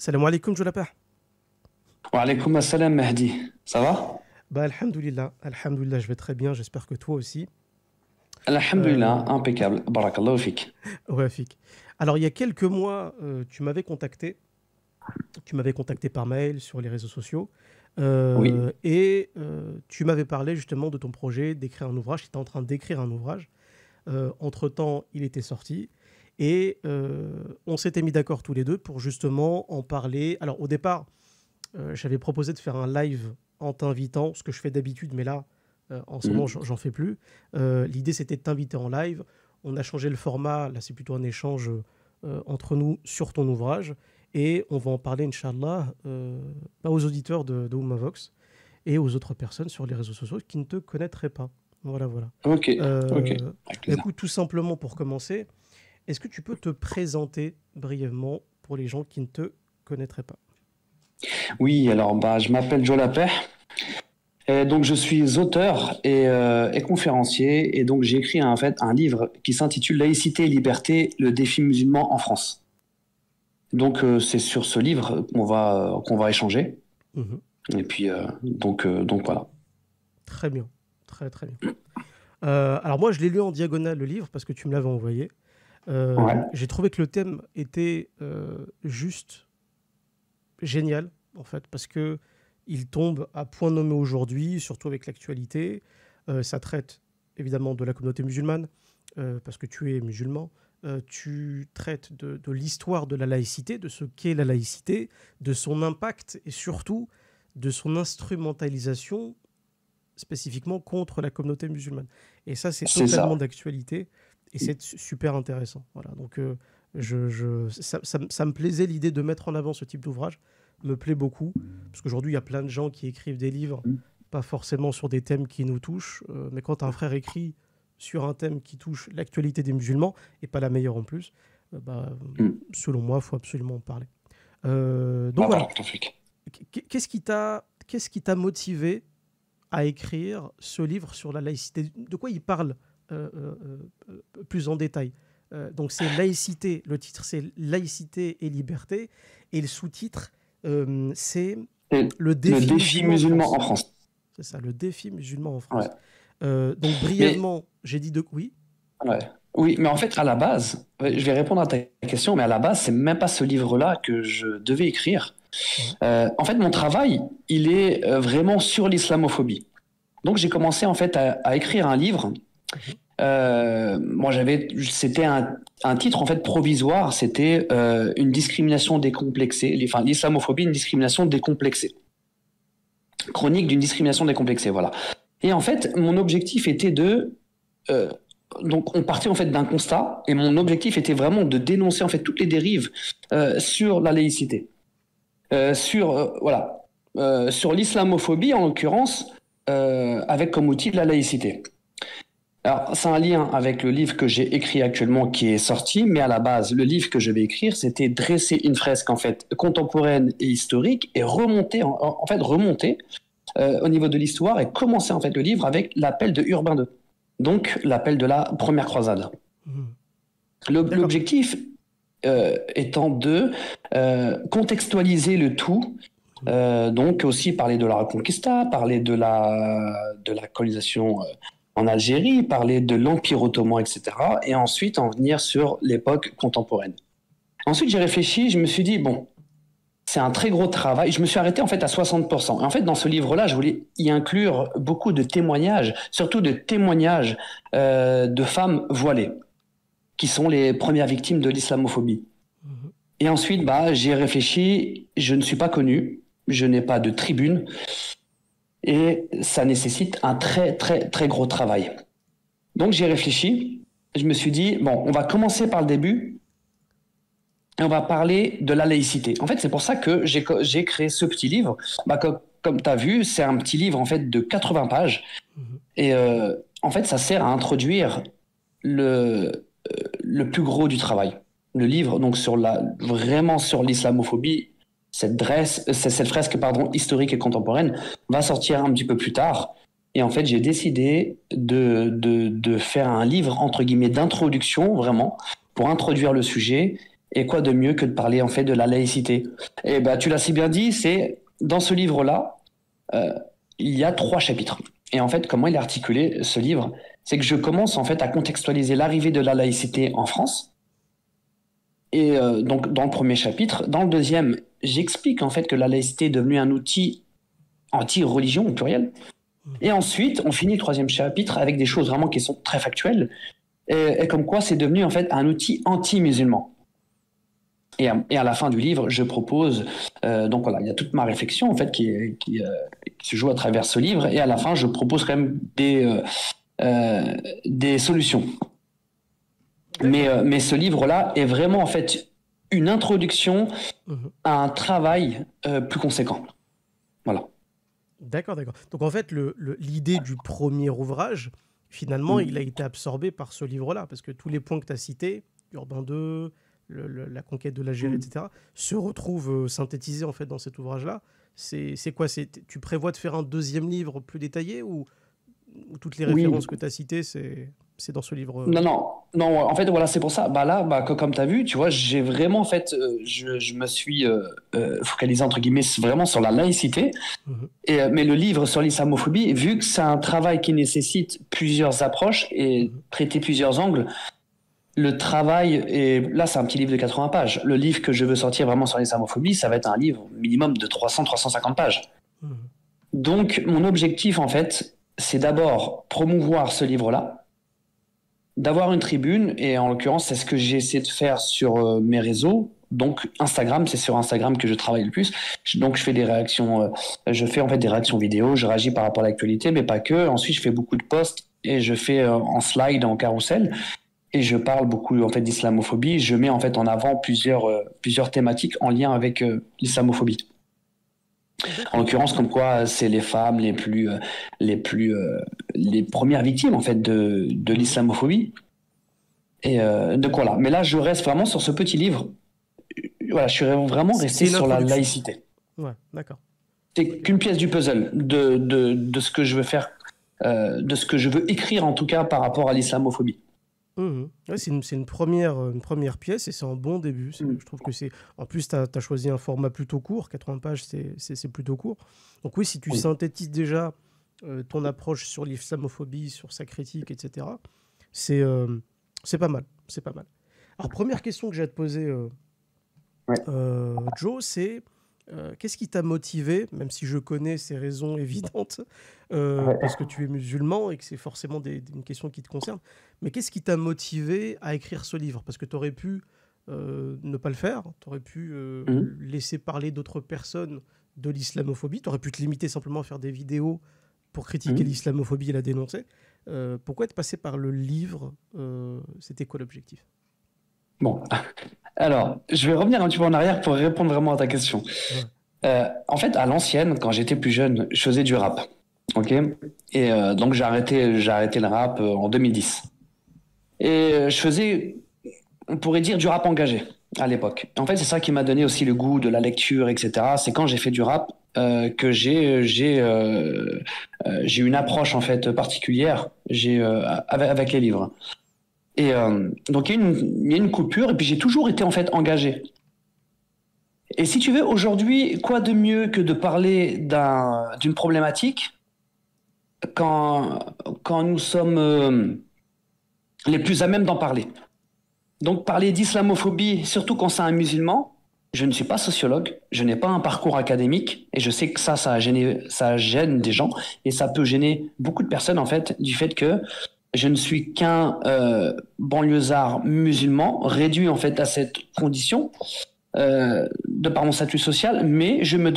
Salam alaikum, Julapah. Wa alaykoum assalam Mahdi. Ça va? Bah, alhamdoulilah, je vais très bien, j'espère que toi aussi. Alhamdulillah, Euh, impeccable. Barakallahu fik. ouais, Fik. Alors, il y a quelques mois, tu m'avais contacté par mail sur les réseaux sociaux, Oui, tu m'avais parlé justement de ton projet d'écrire un ouvrage, tu étais en train d'écrire un ouvrage. Entre-temps, il était sorti, et on s'était mis d'accord tous les deux pour justement en parler. Alors, au départ, j'avais proposé de faire un live en t'invitant, ce que je fais d'habitude, mais là, en ce moment, mhm, j'en fais plus. L'idée, c'était de t'inviter en live. On a changé le format. Là, c'est plutôt un échange entre nous sur ton ouvrage. Et on va en parler, Inch'Allah, bah, aux auditeurs de Oumavox et aux autres personnes sur les réseaux sociaux qui ne te connaîtraient pas. Voilà, voilà. ok, ok, Euh, avec Bah, plaisir. écoute, tout simplement pour commencer, est-ce que tu peux te présenter brièvement pour les gens qui ne te connaîtraient pas? Oui, alors bah, je m'appelle Joe Lapey, et donc je suis auteur et conférencier, et donc j'ai écrit en fait un livre qui s'intitule Laïcité et liberté, le défi musulman en France. Donc c'est sur ce livre qu'on va échanger, Mhm. et puis donc voilà. Très bien, très très bien. Alors moi, je l'ai lu en diagonale, le livre, parce que tu me l'avais envoyé. Ouais, J'ai trouvé que le thème était juste génial, en fait, parce que il tombe à point nommé aujourd'hui, surtout avec l'actualité. Ça traite évidemment de la communauté musulmane, parce que tu es musulman. Tu traites de l'histoire de la laïcité, de ce qu'est la laïcité, de son impact et surtout de son instrumentalisation spécifiquement contre la communauté musulmane. Et ça, c'est c'est totalement ça. d'actualité et c'est super intéressant. Voilà, donc ça me plaisait l'idée de mettre en avant ce type d'ouvrage, me plaît beaucoup, parce qu'aujourd'hui, il y a plein de gens qui écrivent des livres, pas forcément sur des thèmes qui nous touchent, mais quand un frère écrit sur un thème qui touche l'actualité des musulmans, et pas la meilleure en plus, bah, Mm. selon moi, il faut absolument en parler. Donc Ah, voilà, barakallahu fik. qu'est-ce qui t'a motivé à écrire ce livre sur la laïcité? De quoi il parle plus en détail? Donc c'est laïcité, le titre c'est laïcité et liberté, et le sous-titre c'est C'est le le défi défi musulman en musulman en France. France. C'est ça, le défi musulman en Ouais. France. Donc Mais brièvement, j'ai dit de oui. ouais. Oui, mais en fait, à la base, ouais, je vais répondre à ta question, mais à la base, c'est même pas ce livre-là que je devais écrire. Ouais. En fait, mon travail, il est vraiment sur l'islamophobie. Donc, j'ai commencé en fait à écrire un livre. Mhm. Moi, c'était un titre en fait provisoire. C'était une discrimination décomplexée, enfin l'islamophobie, une discrimination décomplexée, chronique d'une discrimination décomplexée, voilà. Et en fait, mon objectif était euh, donc on partait en fait d'un constat et mon objectif était vraiment de dénoncer en fait toutes les dérives sur la laïcité, sur l'islamophobie en l'occurrence, avec comme outil de la laïcité. Alors c'est un lien avec le livre que j'ai écrit actuellement qui est sorti, mais à la base le livre que je vais écrire c'était dresser une fresque en fait contemporaine et historique et remonter au niveau de l'histoire et commencer en fait le livre avec l'appel de Urbain II, donc l'appel de la première croisade. Mhm. D'accord. L'objectif étant de contextualiser le tout, Mhm. donc aussi parler de la Reconquista, parler de la colonisation en Algérie, parler de l'Empire ottoman, etc. Et ensuite en venir sur l'époque contemporaine. Ensuite j'ai réfléchi, je me suis dit, bon, c'est un très gros travail. Je me suis arrêté en fait à 60%. Et en fait, dans ce livre-là, je voulais y inclure beaucoup de témoignages, surtout de témoignages de femmes voilées, qui sont les premières victimes de l'islamophobie. Mhm. Et ensuite, bah, j'ai réfléchi, je ne suis pas connu, je n'ai pas de tribune, et ça nécessite un très, très, très gros travail. Donc j'ai réfléchi, je me suis dit, bon, on va commencer par le début, et on va parler de la laïcité. En fait, c'est pour ça que j'ai créé ce petit livre. Bah, comme tu as vu, c'est un petit livre en fait de 80 pages. Mhm. Et en fait, ça sert à introduire le plus gros du travail. Le livre, donc vraiment sur l'islamophobie, cette fresque pardon, historique et contemporaine, va sortir un petit peu plus tard. Et en fait, j'ai décidé de faire un livre, entre guillemets, d'introduction, vraiment, pour introduire le sujet Et quoi de mieux que de parler en fait de la laïcité? Et ben, tu l'as si bien dit, c'est dans ce livre-là, il y a 3 chapitres. Et en fait, comment il est articulé, ce livre? C'est que je commence en fait à contextualiser l'arrivée de la laïcité en France. Et donc, dans le premier chapitre. Dans le deuxième, j'explique en fait que la laïcité est devenue un outil anti-religion au pluriel. Et ensuite, on finit le troisième chapitre avec des choses vraiment qui sont très factuelles. Et comme quoi, c'est devenu en fait un outil anti-musulman. Et à la fin du livre, je propose, donc voilà, il y a toute ma réflexion en fait qui se joue à travers ce livre. Et à la fin, je propose quand même des solutions. Mais ce livre-là est vraiment en fait une introduction à un travail plus conséquent. Voilà. D'accord, d'accord. Donc en fait, l'idée du premier ouvrage, finalement, il a été absorbé par ce livre-là, parce que tous les points que tu as cités, Urbain II, la conquête de l'Algérie, etc., se retrouvent synthétisés en fait dans cet ouvrage-là. C'est quoi? Tu prévois de faire un deuxième livre plus détaillé ou toutes les références que tu as citées, c'est dans ce livre? Non. En fait, voilà, c'est pour ça. Bah là, comme tu as vu, tu vois, j'ai vraiment, en fait, je me suis focalisé, entre guillemets, vraiment sur la laïcité. Mais le livre sur l'islamophobie, vu que c'est un travail qui nécessite plusieurs approches et traiter plusieurs angles, le travail, et là, c'est un petit livre de 80 pages. Le livre que je veux sortir vraiment sur l'islamophobie, ça va être un livre minimum de 300-350 pages. Donc, mon objectif, en fait, c'est d'abord promouvoir ce livre-là, d'avoir une tribune, et en l'occurrence, c'est ce que j'ai essayé de faire sur mes réseaux. Donc Instagram, c'est sur Instagram que je travaille le plus. Donc je fais des réactions, je fais en fait des réactions vidéo, je réagis par rapport à l'actualité, mais pas que. Ensuite, je fais beaucoup de posts et je fais en slide, en carrousel, et je parle beaucoup en fait d'islamophobie. Je mets en fait en avant plusieurs thématiques en lien avec l'islamophobie. En l'occurrence, comme quoi c'est les femmes les premières victimes en fait de l'islamophobie. Et donc voilà. Mais là, je reste vraiment sur ce petit livre. Voilà, je suis vraiment resté sur la laïcité. Ouais, d'accord. C'est qu'une pièce du puzzle de ce que je veux faire, de ce que je veux écrire en tout cas par rapport à l'islamophobie. Ouais, c'est une première pièce et c'est un bon début. Je trouve que c'est. En plus, tu as choisi un format plutôt court, 80 pages, c'est plutôt court. Donc, oui, si tu synthétises déjà ton approche sur l'islamophobie, sur sa critique, etc., c'est pas mal. C'est pas mal. Alors, première question que j'ai à te poser, Joe, c'est qu'est-ce qui t'a motivé, même si je connais ces raisons évidentes, parce que tu es musulman et que c'est forcément une question qui te concerne, mais qu'est-ce qui t'a motivé à écrire ce livre? Parce que tu aurais pu ne pas le faire, tu aurais pu laisser parler d'autres personnes de l'islamophobie, tu aurais pu te limiter simplement à faire des vidéos pour critiquer l'islamophobie et la dénoncer. Pourquoi être passé par le livre? C'était quoi l'objectif? Bon, alors, je vais revenir un petit peu en arrière pour répondre vraiment à ta question. En fait, à l'ancienne, quand j'étais plus jeune, je faisais du rap. Ok. Et donc, j'ai arrêté le rap en 2010. Et je faisais, on pourrait dire, du rap engagé à l'époque. En fait, c'est ça qui m'a donné aussi le goût de la lecture, etc. C'est quand j'ai fait du rap que j'ai une approche en fait particulière avec les livres. Et donc, il y a une coupure, et puis j'ai toujours été en fait engagé. Et si tu veux, aujourd'hui, quoi de mieux que de parler d'une problématique quand nous sommes les plus à même d'en parler. Donc, parler d'islamophobie, surtout quand c'est un musulman, je ne suis pas sociologue, je n'ai pas un parcours académique, et je sais que ça gêne des gens, et ça peut gêner beaucoup de personnes, en fait, du fait que je ne suis qu'un banlieusard musulman, réduit en fait à cette condition de par mon statut social, mais je me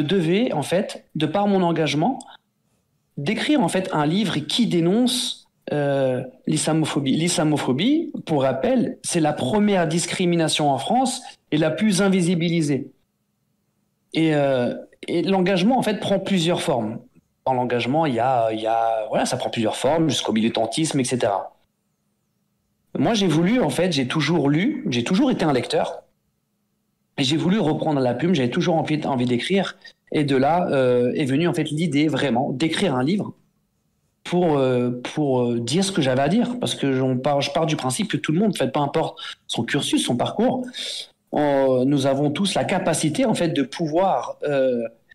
devais en fait, de par mon engagement, d'écrire en fait un livre qui dénonce l'islamophobie. L'islamophobie, pour rappel, c'est la première discrimination en France et la plus invisibilisée. Et l'engagement en fait prend plusieurs formes. Dans l'engagement, voilà, ça prend plusieurs formes, jusqu'au militantisme, etc. Moi, j'ai toujours lu, j'ai toujours été un lecteur, et j'ai voulu reprendre la plume, j'avais toujours envie d'écrire, et de là est venue en fait l'idée vraiment d'écrire un livre pour dire ce que j'avais à dire. Parce que je pars du principe que tout le monde, en fait, peu importe son cursus, son parcours, nous avons tous la capacité, en fait, de pouvoir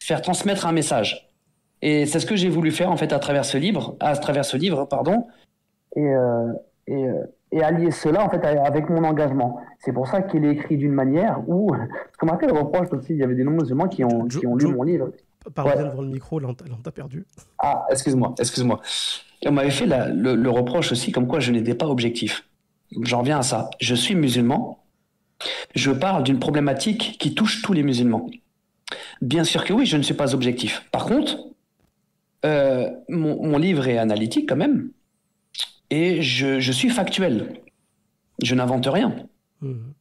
faire transmettre un message. Et c'est ce que j'ai voulu faire, en fait, à travers ce livre, pardon, et, euh, et, euh, et allier cela, en fait, avec mon engagement. C'est pour ça qu'il est écrit d'une manière où, ce qu'on m'a fait le reproche aussi, il y avait des non-musulmans qui ont lu Joe, mon livre. parle Ouais. bien devant le micro, là, on t'a perdu. Ah, excuse-moi. Et on m'avait fait le reproche aussi, comme quoi je n'étais pas objectif. J'en reviens à ça. Je suis musulman, je parle d'une problématique qui touche tous les musulmans. Bien sûr que oui, je ne suis pas objectif. Par contre, mon livre est analytique quand même, et je suis factuel. Je n'invente rien. Mhm.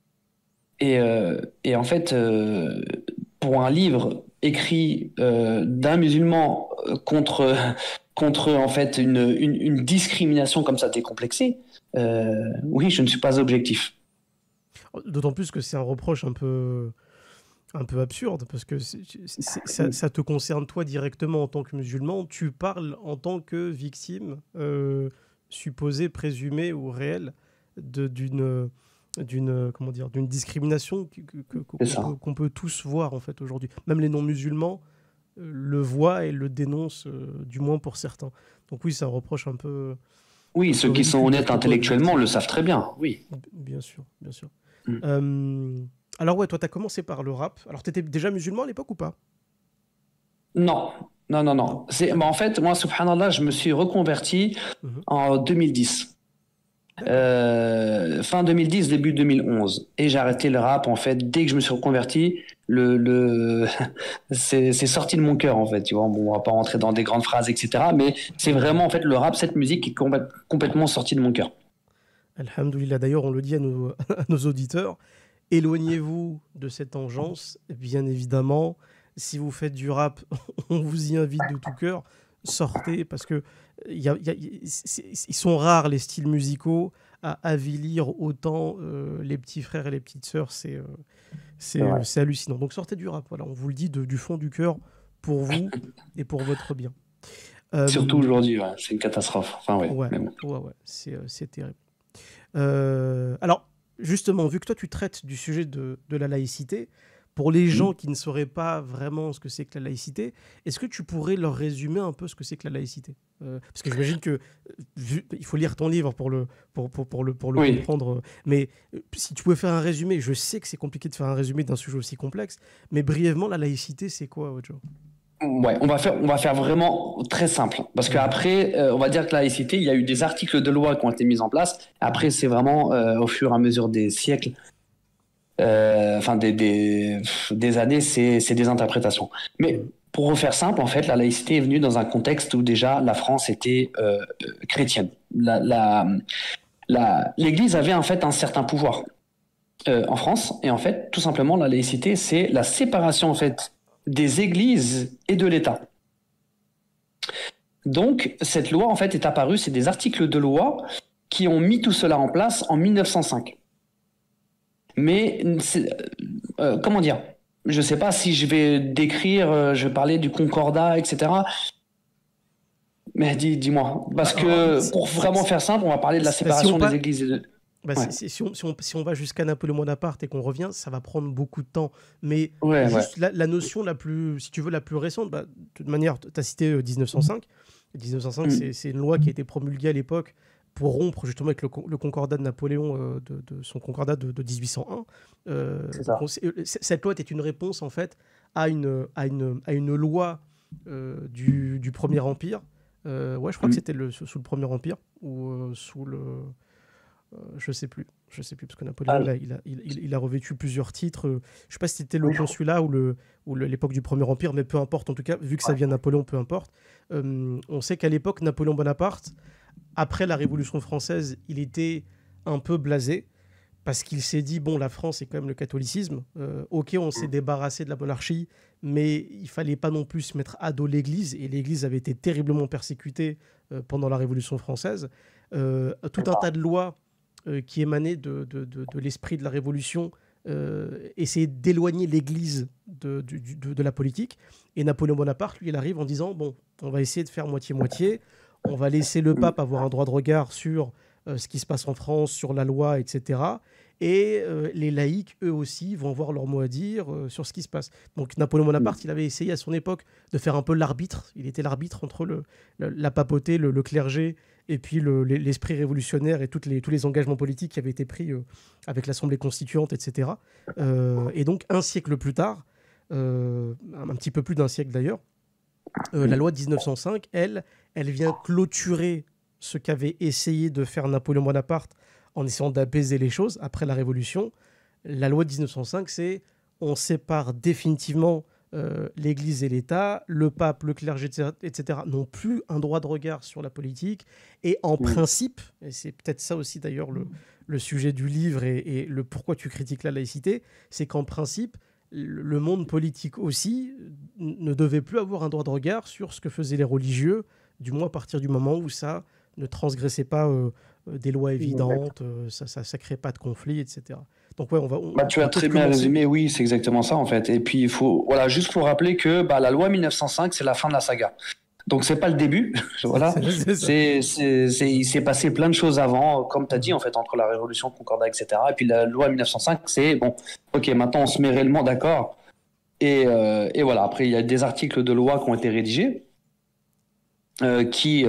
Et en fait, pour un livre écrit d'un musulman contre en fait une discrimination comme ça décomplexée, oui, je ne suis pas objectif. D'autant plus que c'est un reproche un peu absurde, parce que ça te concerne toi directement en tant que musulman. Tu parles en tant que victime supposée, présumée ou réelle comment dire, d'une discrimination C'est ça. qu'on peut tous voir en fait aujourd'hui. Même les non-musulmans le voient et le dénoncent, du moins pour certains. Donc oui, c'est un reproche Oui, un peu ceux qui sont ridicule honnêtes d'être autant intellectuellement le objectif. savent très bien. Oui. Bien sûr, bien sûr. Mm. Alors ouais, toi, tu as commencé par le rap. Alors, tu étais déjà musulman à l'époque ou pas? Non, non. Non. Non. En fait, moi, subhanallah, je me suis reconverti Mhm. en 2010. D'accord. Fin 2010, début 2011. Et j'ai arrêté le rap, en fait, dès que je me suis reconverti, c'est sorti de mon cœur, en fait, tu vois. Bon, on va pas rentrer dans des grandes phrases, etc. Mais c'est vraiment, en fait, le rap, cette musique qui est complètement sortie de mon cœur. Alhamdoulilah. D'ailleurs, on le dit à à nos auditeurs, éloignez-vous de cette engeance. Bien évidemment, si vous faites du rap, on vous y invite de tout cœur. Sortez, parce que ils sont rares les styles musicaux à avilir autant les petits frères et les petites sœurs. C'est vrai. C'est hallucinant. Donc sortez du rap. Voilà, on vous le dit du fond du cœur pour vous et pour votre bien. Surtout Euh, aujourd'hui, ouais, c'est une catastrophe. Enfin, ouais, ouais, mais bon. ouais, c'est terrible. Alors, justement, vu que toi, tu traites du sujet de la laïcité, pour les gens Hmm. qui ne sauraient pas vraiment ce que c'est que la laïcité, est-ce que tu pourrais leur résumer un peu ce que c'est que la laïcité? Parce que j'imagine que il faut lire ton livre pour le Oui. comprendre. Mais si tu pouvais faire un résumé, je sais que c'est compliqué de faire un résumé d'un sujet aussi complexe, mais brièvement, la laïcité, c'est quoi, Ojo? Ouais, on va faire vraiment très simple. Parce Mhm. qu'après, on va dire que la laïcité, il y a eu des articles de loi qui ont été mis en place. Après, c'est vraiment au fur et à mesure des siècles, enfin des années, c'est des interprétations. Mais Mhm. pour refaire simple, en fait, la laïcité est venue dans un contexte où déjà la France était chrétienne. L'Église avait en fait un certain pouvoir en France. Et en fait, tout simplement, la laïcité, c'est la séparation en fait des églises et de l'État. Donc, cette loi, en fait, est apparue, c'est des articles de loi qui ont mis tout cela en place en 1905. Mais, comment dire? Je ne sais pas si je vais décrire, je vais parler du concordat, etc. Mais dis-moi. Bah, Parce que pour vraiment si, faire simple, on va parler de la si on séparation des pas, églises et de... bah, Ouais, si on va jusqu'à Napoléon Bonaparte et qu'on revient, ça va prendre beaucoup de temps. Mais ouais. juste la notion la plus, si tu veux, la plus récente, bah, de toute manière, tu as cité 1905. 1905, Mm, c'est une loi qui a été promulguée à l'époque pour rompre justement avec le concordat de Napoléon, de son concordat de 1801. c'est Donc ça. cette loi était une réponse en fait à une loi du Premier Empire. Ouais, je crois que Mm, c'était sous le Premier Empire ou sous le je sais plus. Je sais plus, parce que Napoléon, ah, il a revêtu plusieurs titres. Je sais pas si c'était le oui, consulat ou l'époque du Premier Empire, mais peu importe. En tout cas, vu que ça ouais, vient de Napoléon, peu importe. On sait qu'à l'époque, Napoléon Bonaparte, après la Révolution française, il était un peu blasé parce qu'il s'est dit, bon, la France, c'est quand même le catholicisme. Ok, on s'est débarrassé de la monarchie, mais il fallait pas non plus se mettre à dos l'Église. Et l'Église avait été terriblement persécutée pendant la Révolution française. Tout c'est un ça. tas de lois qui émanait de l'esprit de la Révolution, essayer d'éloigner l'Église de la politique. Et Napoléon Bonaparte, lui, il arrive en disant, bon, on va essayer de faire moitié-moitié. on va laisser le pape avoir un droit de regard sur ce qui se passe en France, sur la loi, etc. Et les laïcs, eux aussi, vont avoir leur mot à dire sur ce qui se passe. Donc Napoléon Bonaparte, il avait essayé à son époque de faire un peu l'arbitre. Il était l'arbitre entre la papauté, le clergé, et puis l'esprit révolutionnaire et tous les engagements politiques qui avaient été pris avec l'Assemblée constituante, etc. Et donc, un siècle plus tard, un petit peu plus d'un siècle d'ailleurs, la loi de 1905, elle vient clôturer ce qu'avait essayé de faire Napoléon Bonaparte en essayant d'apaiser les choses après la Révolution. La loi de 1905, c'est on sépare définitivement l'Église et l'État, le pape, le clergé, etc., n'ont plus un droit de regard sur la politique. Et en principe, et c'est peut-être ça aussi d'ailleurs le sujet du livre et le pourquoi tu critiques la laïcité, c'est qu'en principe, le monde politique aussi ne devait plus avoir un droit de regard sur ce que faisaient les religieux, du moins à partir du moment où ça ne transgressait pas des lois évidentes, ça ne crée pas de conflit, etc. Donc ouais, tu as très bien résumé, oui, c'est exactement ça en fait. Et puis il faut, voilà, juste pour rappeler que la loi 1905, c'est la fin de la saga. Donc c'est pas le début, voilà. Il s'est passé plein de choses avant, comme tu as dit en fait, entre la Révolution, le Concordat, etc. Et puis la loi 1905, c'est bon, ok, maintenant on se met réellement d'accord. Et voilà. Après il y a des articles de loi qui ont été rédigés qui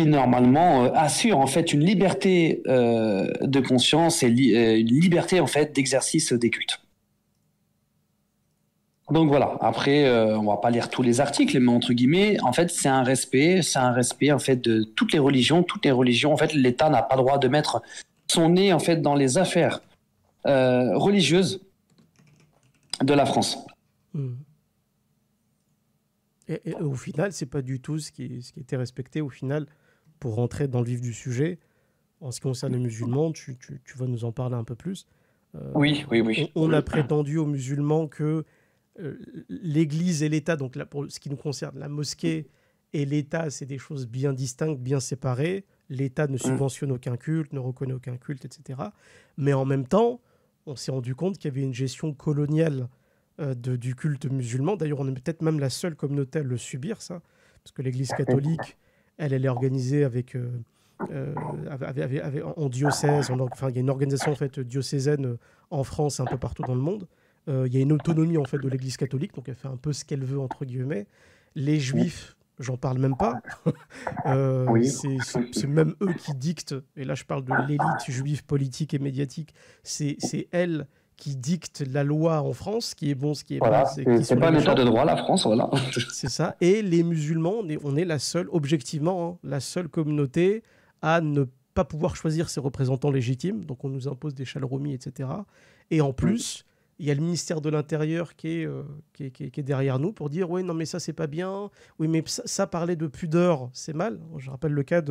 normalement assure en fait une liberté de conscience et une liberté en fait d'exercice des cultes. Donc voilà, après on va pas lire tous les articles, mais entre guillemets, en fait c'est un respect en fait de toutes les religions. Toutes les religions, en fait, l'État n'a pas le droit de mettre son nez en fait dans les affaires religieuses de la France. Et au final, c'est pas du tout ce qui était respecté au final. Pour rentrer dans le vif du sujet, en ce qui concerne les musulmans, tu vas nous en parler un peu plus. Oui. On a prétendu aux musulmans que l'Église et l'État, donc là, pour ce qui nous concerne, la mosquée et l'État, c'est des choses bien distinctes, bien séparées. L'État ne subventionne aucun culte, ne reconnaît aucun culte, etc. Mais en même temps, on s'est rendu compte qu'il y avait une gestion coloniale du culte musulman. D'ailleurs, on est peut-être même la seule communauté à le subir, ça, parce que l'Église catholique, elle est organisée en diocèse. Enfin, il y a une organisation en fait diocésaine en France et un peu partout dans le monde. Il y a une autonomie en fait de l'Église catholique, donc elle fait un peu ce qu'elle veut entre guillemets. Les Juifs, j'en parle même pas. C'est même eux qui dictent. Et là, je parle de l'élite juive politique et médiatique. C'est elle qui dicte la loi en France, ce qui est bon, ce qui est voilà, pas. C'est pas un état de droit, la France, voilà. C'est ça. Et les musulmans, on est la seule, objectivement, la seule communauté à ne pas pouvoir choisir ses représentants légitimes. Donc on nous impose des chalromis, etc. Et en plus, il y a le ministère de l'Intérieur qui est derrière nous pour dire « Oui, non, mais ça, c'est pas bien. Oui, mais ça parler de pudeur, c'est mal. » Je rappelle le cas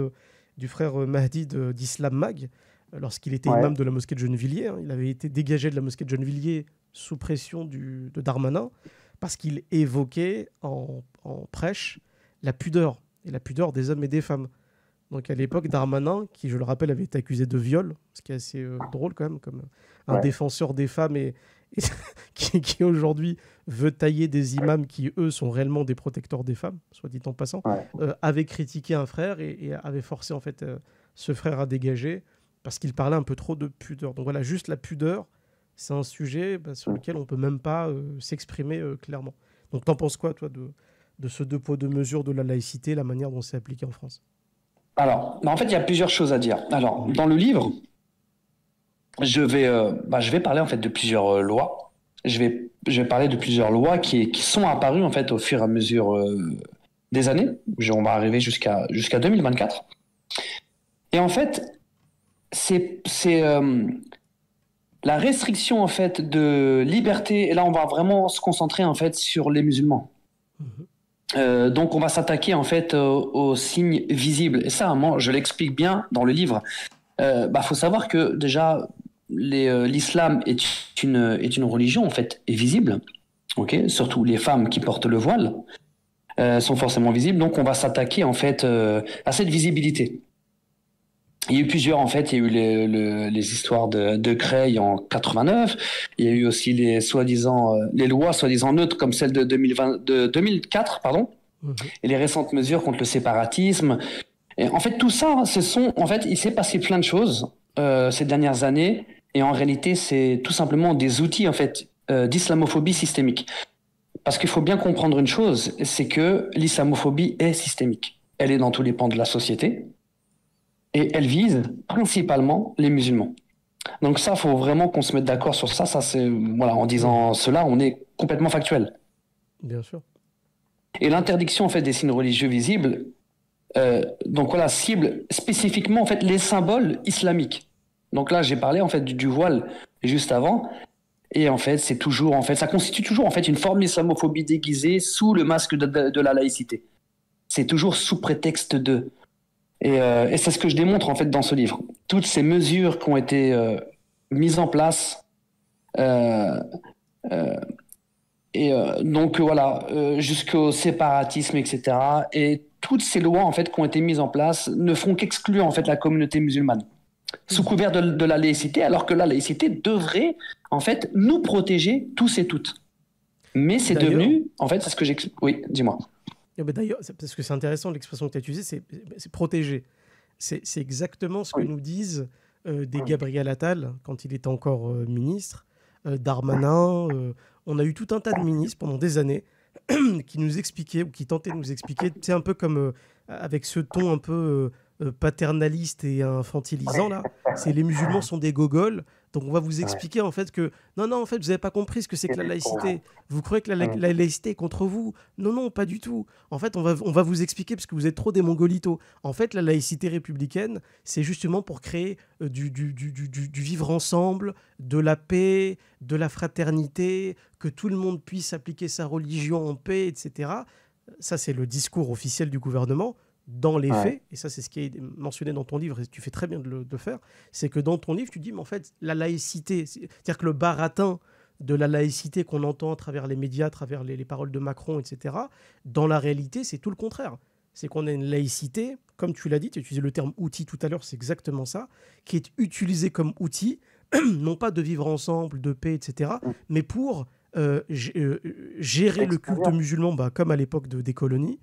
du frère Mahdi d'Islam Mag, lorsqu'il était imam de la mosquée de Gennevilliers. Il avait été dégagé de la mosquée de Gennevilliers sous pression de Darmanin parce qu'il évoquait en prêche la pudeur, et la pudeur des hommes et des femmes. Donc à l'époque, Darmanin, qui je le rappelle avait été accusé de viol, ce qui est assez drôle quand même, comme un défenseur des femmes et qui aujourd'hui veut tailler des imams qui, eux, sont réellement des protecteurs des femmes, soit dit en passant, avait critiqué un frère et avait forcé en fait ce frère à dégager parce qu'il parlait un peu trop de pudeur. Donc voilà, juste la pudeur, c'est un sujet sur lequel on ne peut même pas s'exprimer clairement. Donc t'en penses quoi, toi, de ce deux poids, deux mesures de la laïcité, la manière dont c'est appliqué en France? Alors, en fait, il y a plusieurs choses à dire. Alors, dans le livre, je vais parler en fait de plusieurs lois. Je vais parler de plusieurs lois qui sont apparues en fait au fur et à mesure des années. On va arriver jusqu'à 2024. Et en fait, c'est la restriction en fait de liberté. Et là, on va vraiment se concentrer en fait sur les musulmans. Donc, on va s'attaquer en fait aux signes visibles. Et ça, moi, je l'explique bien dans le livre. Faut savoir que déjà, l'islam est une religion en fait visible. Ok, surtout les femmes qui portent le voile sont forcément visibles. Donc, on va s'attaquer en fait à cette visibilité. Il y a eu plusieurs, en fait. Il y a eu les histoires de Creil en 89. Il y a eu aussi les lois soi-disant neutres, comme celle de 2004, pardon. Mhm. et les récentes mesures contre le séparatisme. Et en fait, tout ça, en fait, il s'est passé plein de choses ces dernières années, et en réalité, c'est tout simplement des outils en fait d'islamophobie systémique. Parce qu'il faut bien comprendre une chose, c'est que l'islamophobie est systémique. Elle est dans tous les pans de la société, et elle vise principalement les musulmans. Donc ça, faut vraiment qu'on se mette d'accord sur ça. Ça, c'est voilà, en Mhm. disant cela, on est complètement factuel. Bien sûr. Et l'interdiction en fait des signes religieux visibles, donc voilà, cible spécifiquement en fait les symboles islamiques. Donc là, j'ai parlé en fait du voile juste avant, et en fait, c'est toujours en fait, ça constitue toujours en fait une forme d'islamophobie déguisée sous le masque de la laïcité. C'est toujours sous prétexte de. Et c'est ce que je démontre en fait dans ce livre. Toutes ces mesures qui ont été mises en place. Euh, euh, donc voilà, jusqu'au séparatisme, etc. Et toutes ces lois en fait qui ont été mises en place ne font qu'exclure en fait la communauté musulmane sous Mhm. couvert de la laïcité, alors que la laïcité devrait en fait nous protéger tous et toutes. Mais c'est D'ailleurs, devenu, en fait, c'est ce que j'explique. Oui, dis-moi. d'ailleurs, parce que c'est intéressant l'expression que tu as utilisée, c'est protéger. C'est exactement ce que Oui. nous disent des Gabriel Attal quand il était encore ministre, Darmanin. On a eu tout un tas de ministres pendant des années qui nous expliquaient ou qui tentaient de nous expliquer, c'est un peu comme avec ce ton un peu paternaliste et infantilisant là, c'est les musulmans sont des gogols, donc on va vous expliquer en fait que non, non, en fait vous n'avez pas compris ce que c'est que la laïcité, vous croyez que la laïcité est contre vous, non, non, pas du tout, en fait on va vous expliquer parce que vous êtes trop des mongolitos, en fait la laïcité républicaine c'est justement pour créer du vivre ensemble, de la paix, de la fraternité, que tout le monde puisse appliquer sa religion en paix, etc. Ça, c'est le discours officiel du gouvernement. Dans les Ouais. faits, et ça c'est ce qui est mentionné dans ton livre, et tu fais très bien de le faire, c'est que dans ton livre, tu dis, mais en fait, la laïcité, c'est-à-dire que le baratin de la laïcité qu'on entend à travers les médias, à travers les paroles de Macron, etc., dans la réalité, c'est tout le contraire. C'est qu'on a une laïcité, comme tu l'as dit, tu as utilisé le terme outil tout à l'heure, c'est exactement ça, qui est utilisé comme outil, non pas de vivre ensemble, de paix, etc., mais pour gérer le culte Extérieur. musulman, bah, comme à l'époque des colonies,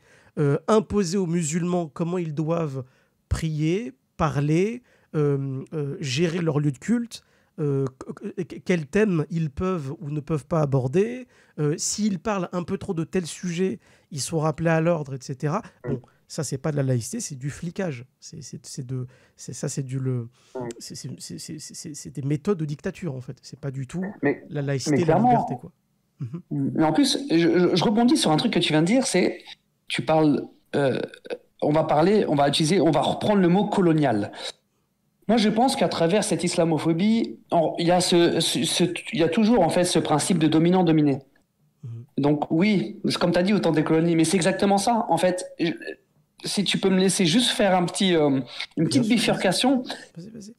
imposer aux musulmans comment ils doivent prier, parler, gérer leur lieu de culte, quels thèmes ils peuvent ou ne peuvent pas aborder, s'ils parlent un peu trop de tels sujets, ils sont rappelés à l'ordre, etc. Bon, ça, c'est pas de la laïcité, c'est du flicage. Ça, c'est du le, c'est des méthodes de dictature en fait. C'est pas du tout Mais, la mais laïcité, la liberté, clairement, quoi. Mhm. mais en plus, je rebondis sur un truc que tu viens de dire, c'est, tu parles, on va parler, on va reprendre le mot colonial. Moi, je pense qu'à travers cette islamophobie, il y a il y a toujours en fait ce principe de dominant-dominé. Mhm. Donc oui, comme tu as dit, autant des colonies, mais c'est exactement ça. En fait, si tu peux me laisser juste faire une Bien petite sûr, vas-y, bifurcation, vas-y, vas-y.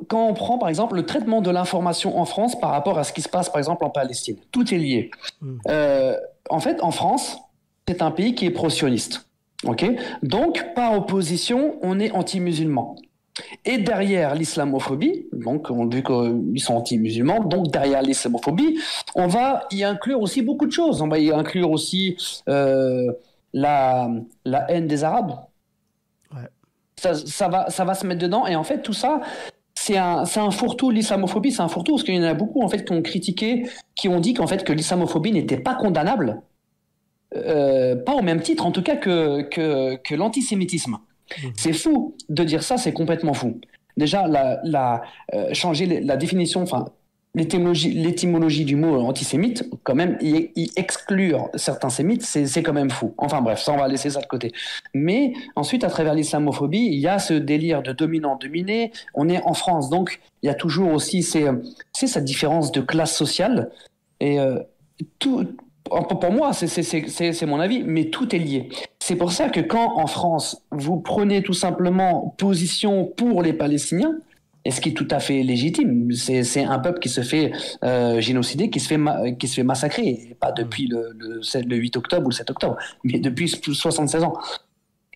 quand on prend par exemple le traitement de l'information en France par rapport à ce qui se passe par exemple en Palestine, tout est lié. Mhm. Euh, En fait, en France, c'est un pays qui est pro-sioniste. Ok. Donc, par opposition, on est anti-musulman. Et derrière l'islamophobie, donc vu qu'ils sont anti-musulmans, donc derrière l'islamophobie, on va y inclure aussi beaucoup de choses. On va y inclure aussi euh, la, la haine des Arabes. Ouais. Ça va se mettre dedans. Et en fait, tout ça, c'est un fourre-tout. L'islamophobie, c'est un fourre-tout parce qu'il y en a beaucoup en fait qui ont critiqué, qui ont dit qu'en fait que l'islamophobie n'était pas condamnable, pas au même titre en tout cas que l'antisémitisme. Mhm. C'est fou de dire ça, c'est complètement fou. Déjà, changer la définition, enfin, l'étymologie du mot antisémite, quand même, y exclure certains sémites, c'est quand même fou. Enfin bref, ça, on va laisser ça de côté. Mais ensuite, à travers l'islamophobie, il y a ce délire de dominant-dominé. On est en France, donc il y a toujours aussi cette différence de classe sociale. Et tout, pour moi, c'est mon avis, mais tout est lié. C'est pour ça que quand en France, vous prenez tout simplement position pour les Palestiniens, et ce qui est tout à fait légitime, c'est un peuple qui se fait génocider, qui se fait massacrer, et pas Mhm. depuis le 8 octobre ou le 7 octobre, mais depuis 76 ans.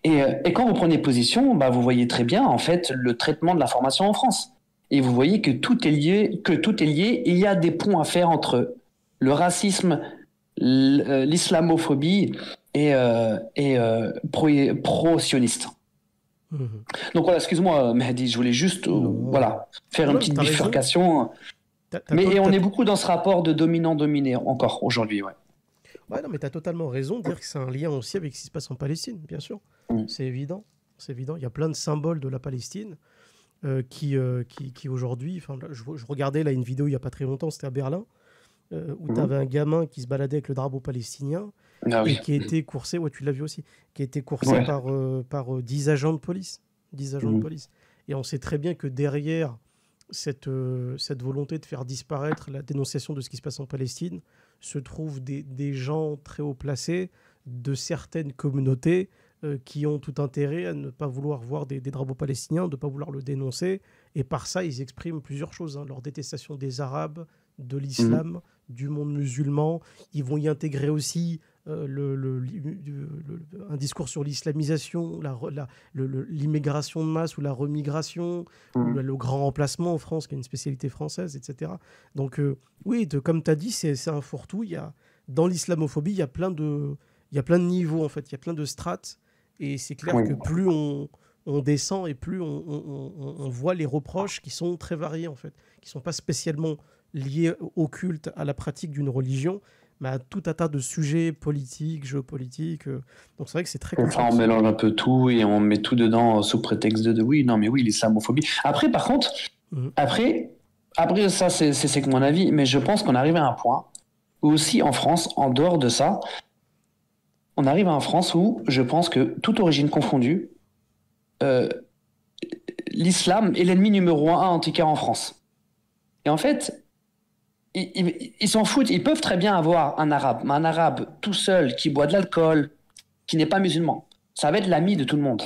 Et quand vous prenez position, bah, vous voyez très bien en fait le traitement de l'information en France. Et vous voyez que tout est lié, et il y a des ponts à faire entre le racisme, l'islamophobie et pro-sioniste. Mhm. Donc voilà, excuse-moi, Mehdi, je voulais juste Non. voilà, faire Non, une non, mais petite t'as raison. bifurcation. Et on est beaucoup dans ce rapport de dominant-dominé encore aujourd'hui. Ouais. Ouais, non, mais tu as totalement raison de dire que c'est un lien aussi avec ce qui se passe en Palestine, bien sûr. Mm. C'est évident. C'est évident. Il y a plein de symboles de la Palestine qui aujourd'hui. Enfin, je regardais là une vidéo il n'y a pas très longtemps, c'était à Berlin, où tu avais un gamin qui se baladait avec le drapeau palestinien Ah et oui. qui a été coursé, ouais, tu l'as vu aussi, qui a été coursé Ouais. par 10 agents de police. 10 agents de Mm. police. Et on sait très bien que derrière cette volonté de faire disparaître la dénonciation de ce qui se passe en Palestine se trouvent des gens très haut placés de certaines communautés qui ont tout intérêt à ne pas vouloir voir des drapeaux palestiniens, de ne pas vouloir le dénoncer. Et par ça, ils expriment plusieurs choses, hein, leur détestation des Arabes, de Mm. l'islam, du monde musulman. Ils vont y intégrer aussi un discours sur l'islamisation, l'immigration de masse ou la remigration, ou Mm. le grand remplacement en France, qui est une spécialité française, etc. Donc oui, comme tu as dit, c'est un fourre-tout. Dans l'islamophobie, il y a plein de niveaux, en fait, il y a plein de strates, et c'est clair Oui. que plus on descend et plus on voit les reproches qui sont très variés, en fait, qui ne sont pas spécialement liés au culte, à la pratique d'une religion, mais à tout un tas de sujets politiques, géopolitiques. Donc c'est vrai que c'est très Enfin, on complexe. mélange un peu tout et on met tout dedans sous prétexte oui, non, mais oui, l'islamophobie. Après, par contre, Mhm. après, après ça, c'est que mon avis, mais je pense qu'on arrive à un point où aussi en France, en dehors de ça, on arrive à un France où je pense que, toute origine confondue, euh, l'islam est l'ennemi numéro un, en tout cas en France. Et en fait, ils s'en foutent. Ils peuvent très bien avoir un arabe tout seul qui boit de l'alcool, qui n'est pas musulman. Ça va être l'ami de tout le monde.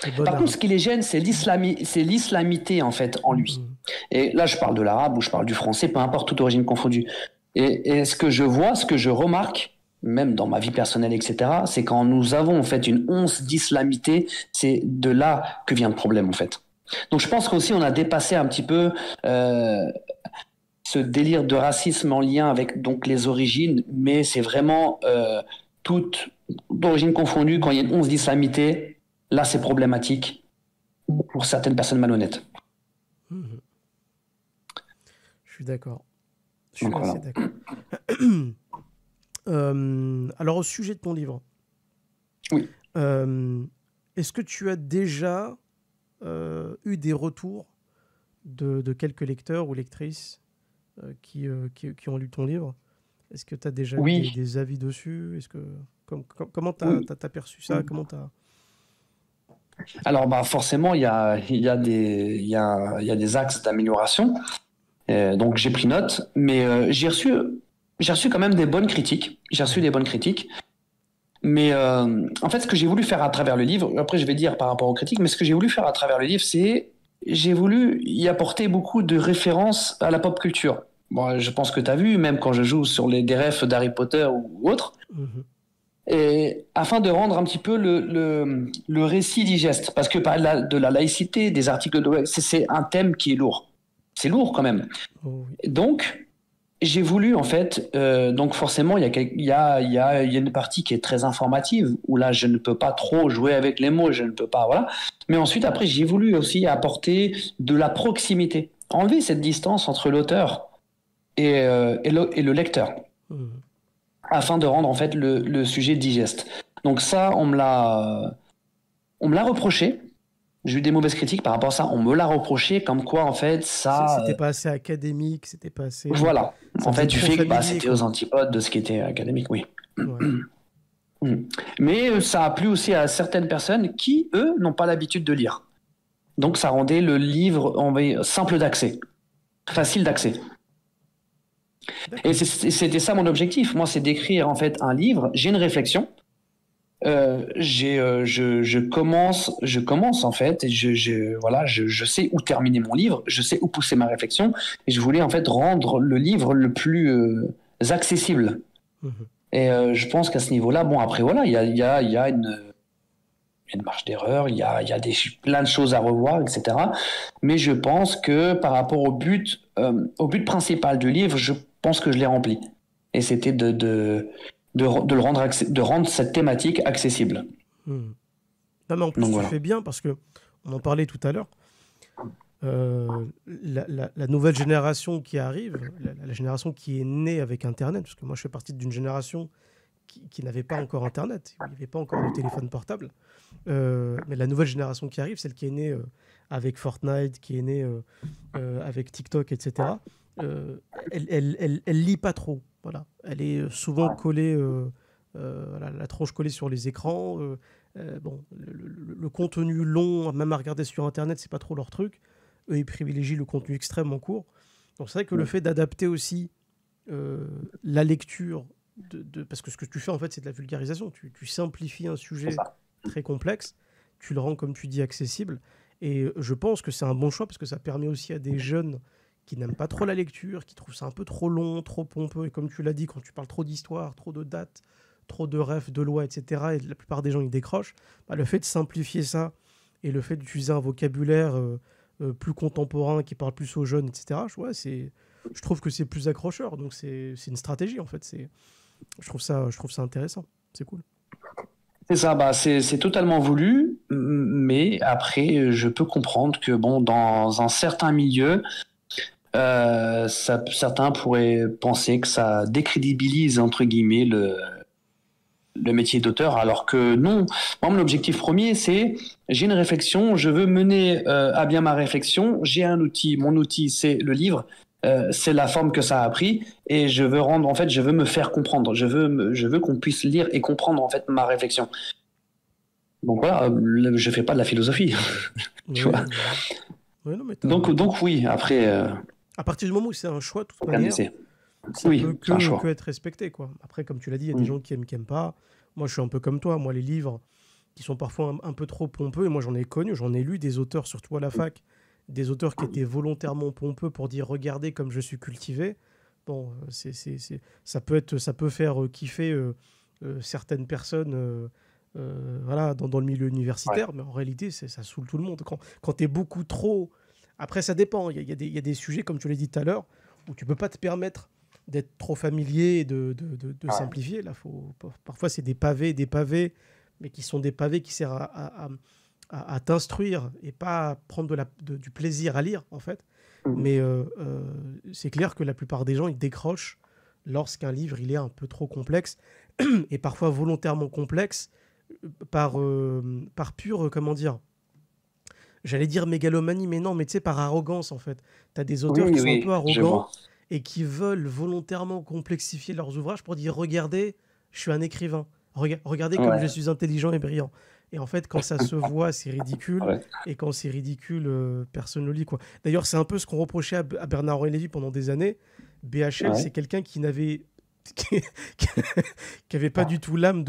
Et bon Par contre, arabe. ce qui les gêne, c'est l'islamité en fait en lui. Mhm. Et là, je parle de l'arabe ou je parle du français, peu importe, toute origine confondue. Et ce que je vois, ce que je remarque, même dans ma vie personnelle, etc., c'est quand nous avons en fait une once d'islamité, c'est de là que vient le problème en fait. Donc je pense qu'aussi on a dépassé un petit peu ce délire de racisme en lien avec donc les origines, mais c'est vraiment toute d'origine confondue, quand il y a une once d'islamité, là c'est problématique pour certaines personnes malhonnêtes. Mhm. Je suis d'accord. Je suis Donc assez voilà. d'accord. Alors, au sujet de ton livre, Oui. est-ce que tu as déjà eu des retours de quelques lecteurs ou lectrices qui ont lu ton livre? Est-ce que tu as déjà eu Oui. des avis dessus? Comment tu Oui. as perçu ça? Comment t'as... Alors bah forcément il y a des axes d'amélioration. Donc j'ai pris note, mais j'ai reçu quand même des bonnes critiques. J'ai reçu des bonnes critiques. Mais en fait, ce que j'ai voulu faire à travers le livre, après je vais dire par rapport aux critiques, mais ce que j'ai voulu faire à travers le livre, c'est j'ai voulu y apporter beaucoup de références à la pop culture. Bon, je pense que tu as vu, même quand je joue sur des refs d'Harry Potter ou autre, Mhm. et afin de rendre un petit peu le récit digeste. Parce que parler de la laïcité, des articles de web, c'est un thème qui est lourd. C'est lourd quand même. Oh, oui. Donc, j'ai voulu, en fait, donc forcément, il y a une partie qui est très informative, où là, je ne peux pas trop jouer avec les mots, je ne peux pas, voilà. Mais ensuite, après, j'ai voulu aussi apporter de la proximité, enlever cette distance entre l'auteur et le lecteur, Mhm. afin de rendre, en fait, le sujet digeste. Donc ça, on me l'a reproché. J'ai eu des mauvaises critiques par rapport à ça. On me l'a reproché, comme quoi, en fait, ça... C'était pas assez académique, c'était pas assez... voilà. Ça En faisait fait, du trop fait que bah, familier, c'était aux quoi. antipodes de ce qui était académique, oui. Ouais. Mm. Mais ça a plu aussi à certaines personnes qui, eux, n'ont pas l'habitude de lire. Donc ça rendait le livre simple d'accès, facile d'accès. Et D'accord. c'était ça mon objectif. Moi, c'est d'écrire en fait un livre. J'ai une réflexion. Je commence en fait, et voilà, je sais où terminer mon livre, je sais où pousser ma réflexion, et je voulais en fait rendre le livre le plus accessible. Mhm. Et je pense qu'à ce niveau-là, bon après voilà, il y a une marge d'erreur, il y a plein de choses à revoir, etc. Mais je pense que par rapport au but principal du livre, je pense que je l'ai rempli. Et c'était de rendre cette thématique accessible. Non, mais en plus, Donc tu voilà. fais bien parce que on en parlait tout à l'heure. La nouvelle génération qui arrive, la génération qui est née avec Internet, parce que moi je fais partie d'une génération qui n'avait pas encore Internet, il n'y avait pas encore de téléphone portable. Mais la nouvelle génération qui arrive, celle qui est née avec Fortnite, qui est née avec TikTok, etc., elle lit pas trop. Voilà. Elle est souvent collée, voilà, la tronche collée sur les écrans. Bon, le contenu long, même à regarder sur Internet, c'est pas trop leur truc. Eux, ils privilégient le contenu extrêmement court. Donc c'est vrai que le fait d'adapter aussi la lecture, parce que ce que tu fais en fait, c'est de la vulgarisation. Tu simplifies un sujet très complexe, tu le rends, comme tu dis, accessible. Et je pense que c'est un bon choix parce que ça permet aussi à des jeunes qui n'aiment pas trop la lecture, qui trouvent ça un peu trop long, trop pompeux. Et comme tu l'as dit, quand tu parles trop d'histoire, trop de dates, trop de refs, de lois, etc., et la plupart des gens, ils décrochent, bah, le fait de simplifier ça et le fait d'utiliser un vocabulaire plus contemporain qui parle plus aux jeunes, etc., je trouve que c'est plus accrocheur. Donc c'est une stratégie, en fait. Je trouve ça intéressant. C'est cool. C'est ça, bah c'est totalement voulu, mais après, je peux comprendre que bon, dans un certain milieu, certains pourraient penser que ça décrédibilise entre guillemets le métier d'auteur, alors que non. Moi, mon objectif premier, c'est j'ai une réflexion, je veux mener à bien ma réflexion, j'ai un outil, mon outil, c'est le livre. C'est la forme que ça a pris et je veux me faire comprendre. Je veux qu'on puisse lire et comprendre en fait ma réflexion. Donc voilà, je fais pas de la philosophie, tu vois. Ouais, non, mais Donc oui, après. À partir du moment où c'est un choix, de toute manière, ça oui, peut c'est un choix. que être respecté, quoi. Après, comme tu l'as dit, il y a des gens qui aiment pas. Moi, je suis un peu comme toi. Moi, les livres qui sont parfois un peu trop pompeux, et moi, j'en ai lu des auteurs, surtout à la fac, des auteurs qui étaient volontairement pompeux pour dire regardez comme je suis cultivé. Bon, ça peut faire kiffer certaines personnes voilà, dans le milieu universitaire, mais en réalité, ça saoule tout le monde. Quand tu es beaucoup trop. Après, ça dépend. Il y a des sujets, comme tu l'as dit tout à l'heure, où tu peux pas te permettre d'être trop familier et de simplifier. Là, parfois, c'est des pavés, mais qui sont des pavés qui servent à t'instruire et pas à prendre du plaisir à lire, en fait. Mais c'est clair que la plupart des gens, ils décrochent lorsqu'un livre il est un peu trop complexe, et parfois volontairement complexe, par pure, comment dire, j'allais dire mégalomanie, mais non, mais tu sais, par arrogance, en fait. Tu as des auteurs qui sont un peu arrogants et qui veulent volontairement complexifier leurs ouvrages pour dire regardez, je suis un écrivain. Regardez comme je suis intelligent et brillant. Et en fait, quand ça se voit, c'est ridicule. Et quand c'est ridicule, personne ne le lit, quoi. D'ailleurs, c'est un peu ce qu'on reprochait à Bernard-Henri Lévy pendant des années. BHL, c'est quelqu'un qui avait pas du tout l'âme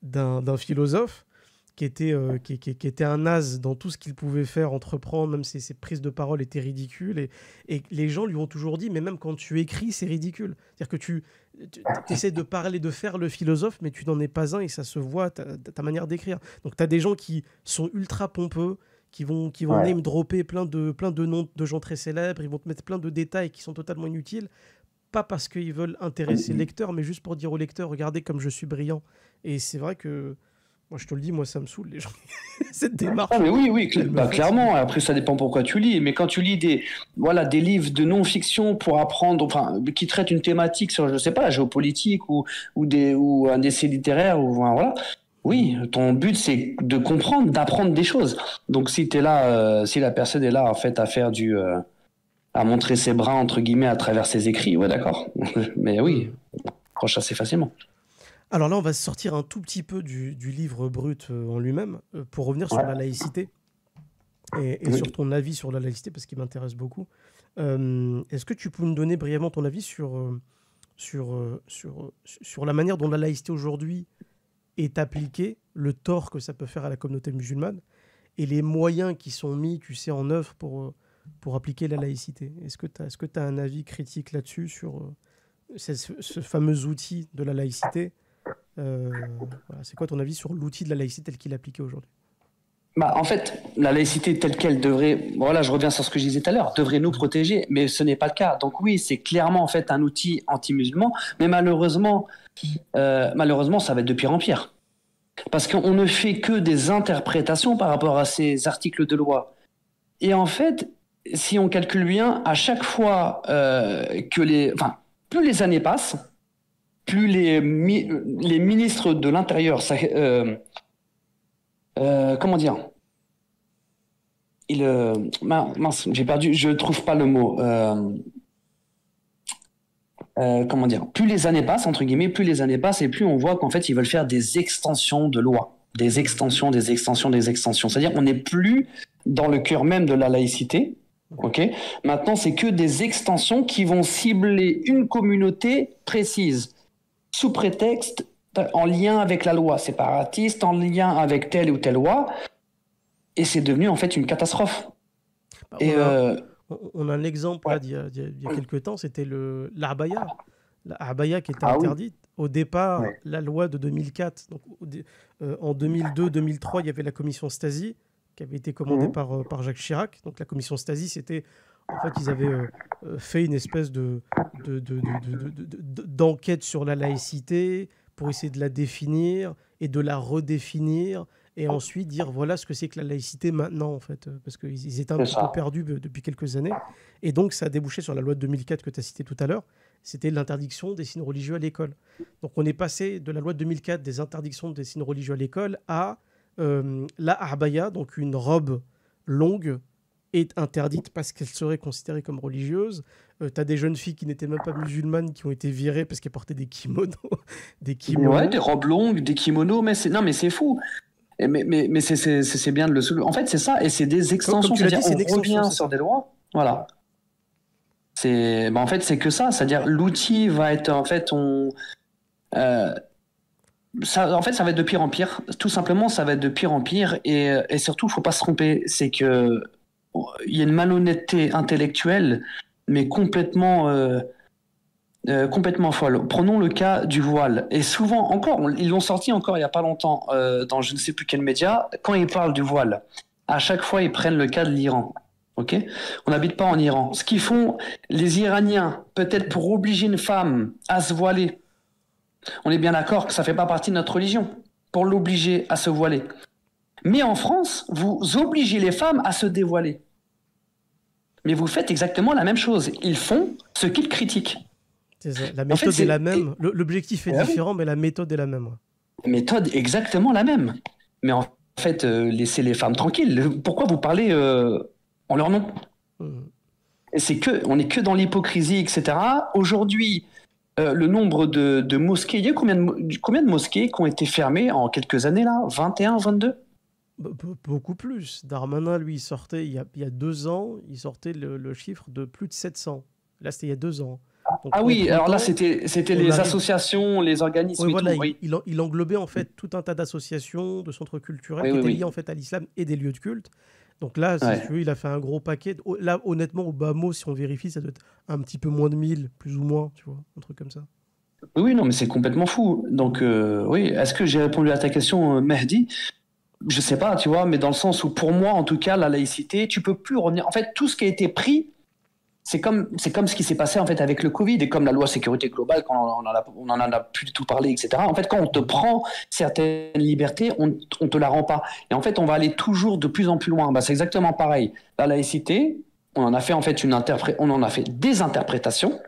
d'un philosophe, qui était un as dans tout ce qu'il pouvait faire, entreprendre, même ses prises de parole étaient ridicules. Et les gens lui ont toujours dit, mais même quand tu écris, c'est ridicule. C'est-à-dire que tu essaies de parler, de faire le philosophe, mais tu n'en es pas un et ça se voit, ta manière d'écrire. Donc tu as des gens qui sont ultra pompeux, qui vont name dropper plein de noms de gens très célèbres, ils vont te mettre plein de détails qui sont totalement inutiles, pas parce qu'ils veulent intéresser le lecteur, mais juste pour dire au lecteur, regardez comme je suis brillant. Et c'est vrai que moi, je te le dis, moi, ça me saoule, les gens. Cette démarche. Ah, mais oui, clairement. Après, ça dépend pourquoi tu lis. Mais quand tu lis des livres de non-fiction pour apprendre, enfin, qui traitent une thématique sur, je sais pas, la géopolitique ou un essai littéraire, voilà. Oui, ton but, c'est de comprendre, d'apprendre des choses. Donc, si t'es là, si la personne est là, en fait, à faire à montrer ses bras, entre guillemets, à travers ses écrits, ouais, d'accord. Mais oui, on accroche assez facilement. Alors là, on va sortir un tout petit peu du livre brut en lui-même pour revenir sur la laïcité et sur ton avis sur la laïcité, parce qu'il m'intéresse beaucoup. Est-ce que tu peux nous donner brièvement ton avis sur la manière dont la laïcité aujourd'hui est appliquée, le tort que ça peut faire à la communauté musulmane et les moyens qui sont mis, tu sais, en œuvre pour appliquer la laïcité? Est-ce que tu as un avis critique là-dessus sur ce fameux outil de la laïcité? Voilà, c'est quoi ton avis sur l'outil de la laïcité tel qu'il est appliqué aujourd'hui? En fait, la laïcité telle qu'elle devrait, voilà, je reviens sur ce que je disais tout à l'heure, devrait nous protéger, mais ce n'est pas le cas. Donc oui, c'est clairement en fait un outil anti-musulman, mais malheureusement, malheureusement, ça va être de pire en pire. Parce qu'on ne fait que des interprétations par rapport à ces articles de loi. Et en fait, si on calcule bien, à chaque fois enfin, plus les années passent, plus les ministres de l'Intérieur, comment dire, mince, j'ai perdu, je trouve pas le mot. Comment dire, plus les années passent, entre guillemets, plus les années passent et plus on voit qu'en fait, ils veulent faire des extensions de loi. Des extensions, des extensions, des extensions. C'est-à-dire qu'on n'est plus dans le cœur même de la laïcité. Okay. Maintenant, c'est que des extensions qui vont cibler une communauté précise, sous prétexte en lien avec la loi séparatiste, en lien avec telle ou telle loi. Et c'est devenu en fait une catastrophe. On a un exemple là, d'il y a quelques temps, c'était l'Abaya. L'Abaya qui était interdite. Au départ, la loi de 2004, donc, en 2002-2003, il y avait la commission Stasi qui avait été commandée par Jacques Chirac. Donc la commission Stasi, c'était... En fait, ils avaient fait une espèce d'enquête sur la laïcité pour essayer de la définir et de la redéfinir et ensuite dire voilà ce que c'est que la laïcité maintenant, en fait, parce qu'ils étaient un petit peu perdus depuis quelques années. Et donc, ça a débouché sur la loi de 2004 que tu as citée tout à l'heure. C'était l'interdiction des signes religieux à l'école. Donc, on est passé de la loi de 2004 des interdictions des signes religieux à l'école à la abaya, donc une robe longue est interdite parce qu'elle serait considérée comme religieuse. Tu as des jeunes filles qui n'étaient même pas musulmanes qui ont été virées parce qu'elles portaient des kimonos. Des robes longues, des kimonos, mais c'est fou. Mais c'est bien de le soulever. En fait, c'est ça, et c'est des extensions. C'est-à-dire on revient sur des lois. Voilà. En fait, c'est que ça. C'est-à-dire l'outil va être, en fait, ça va être de pire en pire. Tout simplement, ça va être de pire en pire. Et surtout, il ne faut pas se tromper. C'est qu'il y a une malhonnêteté intellectuelle, mais complètement folle. Prenons le cas du voile. Et souvent, ils l'ont sorti encore il n'y a pas longtemps dans je ne sais plus quel média, quand ils parlent du voile. À chaque fois, ils prennent le cas de l'Iran. Okay, on n'habite pas en Iran. Ce qu'ils font, les Iraniens, peut-être pour obliger une femme à se voiler, on est bien d'accord que ça ne fait pas partie de notre religion, pour l'obliger à se voiler. Mais en France, vous obligez les femmes à se dévoiler. Mais vous faites exactement la même chose. Ils font ce qu'ils critiquent. C'est ça. La méthode est la même. L'objectif est différent, mais la méthode est la même. La méthode est exactement la même. Mais en fait, laissez les femmes tranquilles. Pourquoi vous parlez en leur nom? On n'est que dans l'hypocrisie, etc. Aujourd'hui, le nombre de mosquées, il y a combien de mosquées qui ont été fermées en quelques années là? 21, 22? Beaucoup plus. Darmanin, lui, il sortait il y a 2 ans, il sortait le chiffre de plus de 700. Là, c'était il y a 2 ans. Donc, oui, alors là, c'était les associations, les organismes. Oui, voilà, il englobait en fait tout un tas d'associations, de centres culturels qui étaient liés en fait à l'islam et des lieux de culte. Donc là, si tu veux, il a fait un gros paquet. Là, honnêtement, au bas mot, si on vérifie, ça doit être un petit peu moins de 1000, plus ou moins, tu vois, un truc comme ça. Oui, non, mais c'est complètement fou. Donc, oui, est-ce que j'ai répondu à ta question, Mehdi? Je sais pas, tu vois, mais dans le sens où, pour moi, en tout cas, la laïcité, tu peux plus revenir. En fait, tout ce qui a été pris, c'est comme ce qui s'est passé en fait avec le Covid et comme la loi sécurité globale, quand on en a plus du tout parlé, etc. En fait, quand on te prend certaines libertés, on te la rend pas. Et en fait, on va aller toujours de plus en plus loin. C'est exactement pareil. La laïcité, on en a fait en fait des interprétations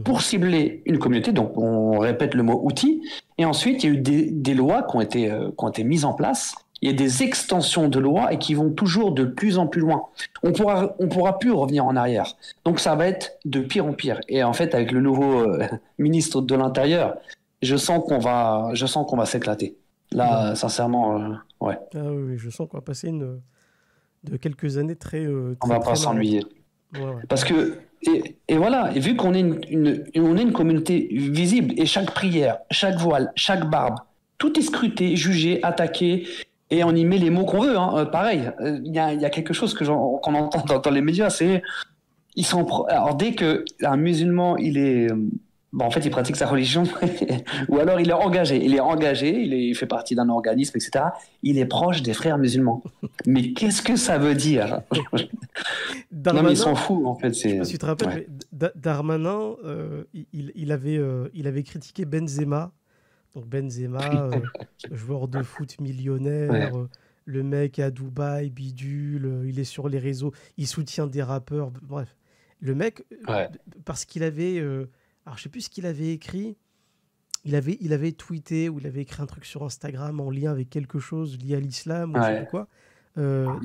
pour cibler une communauté. Donc, on répète le mot outil. Et ensuite, il y a eu des lois qui ont été mises en place. Il y a des extensions de lois et qui vont toujours de plus en plus loin. On pourra plus revenir en arrière. Donc ça va être de pire en pire. Et en fait, avec le nouveau ministre de l'Intérieur, je sens qu'on va s'éclater. Là, sincèrement, ouais. Ah oui, je sens qu'on va passer de quelques années très. On va pas s'ennuyer. Ouais. Parce que et voilà. Et vu qu'on est une communauté visible et chaque prière, chaque voile, chaque barbe, tout est scruté, jugé, attaqué. Et on y met les mots qu'on veut, hein. Pareil, il y a quelque chose qu'on entend dans les médias, c'est alors dès qu'un musulman, en fait, il pratique sa religion, ou alors il est engagé, il fait partie d'un organisme, etc. Il est proche des frères musulmans. Mais qu'est-ce que ça veut dire? Darmanin, non, mais ils s'en foutent, en fait. Je sais pas si tu te rappelles, mais Darmanin, il avait critiqué Benzema Donc Benzema, joueur de foot millionnaire, Ouais, le mec à Dubaï, bidule, il est sur les réseaux, il soutient des rappeurs, bref. Le mec, ouais, parce qu'il avait, alors je sais plus ce qu'il avait écrit, il avait tweeté ou il avait écrit un truc sur Instagram en lien avec quelque chose lié à l'islam ou je sais plus ouais. quoi.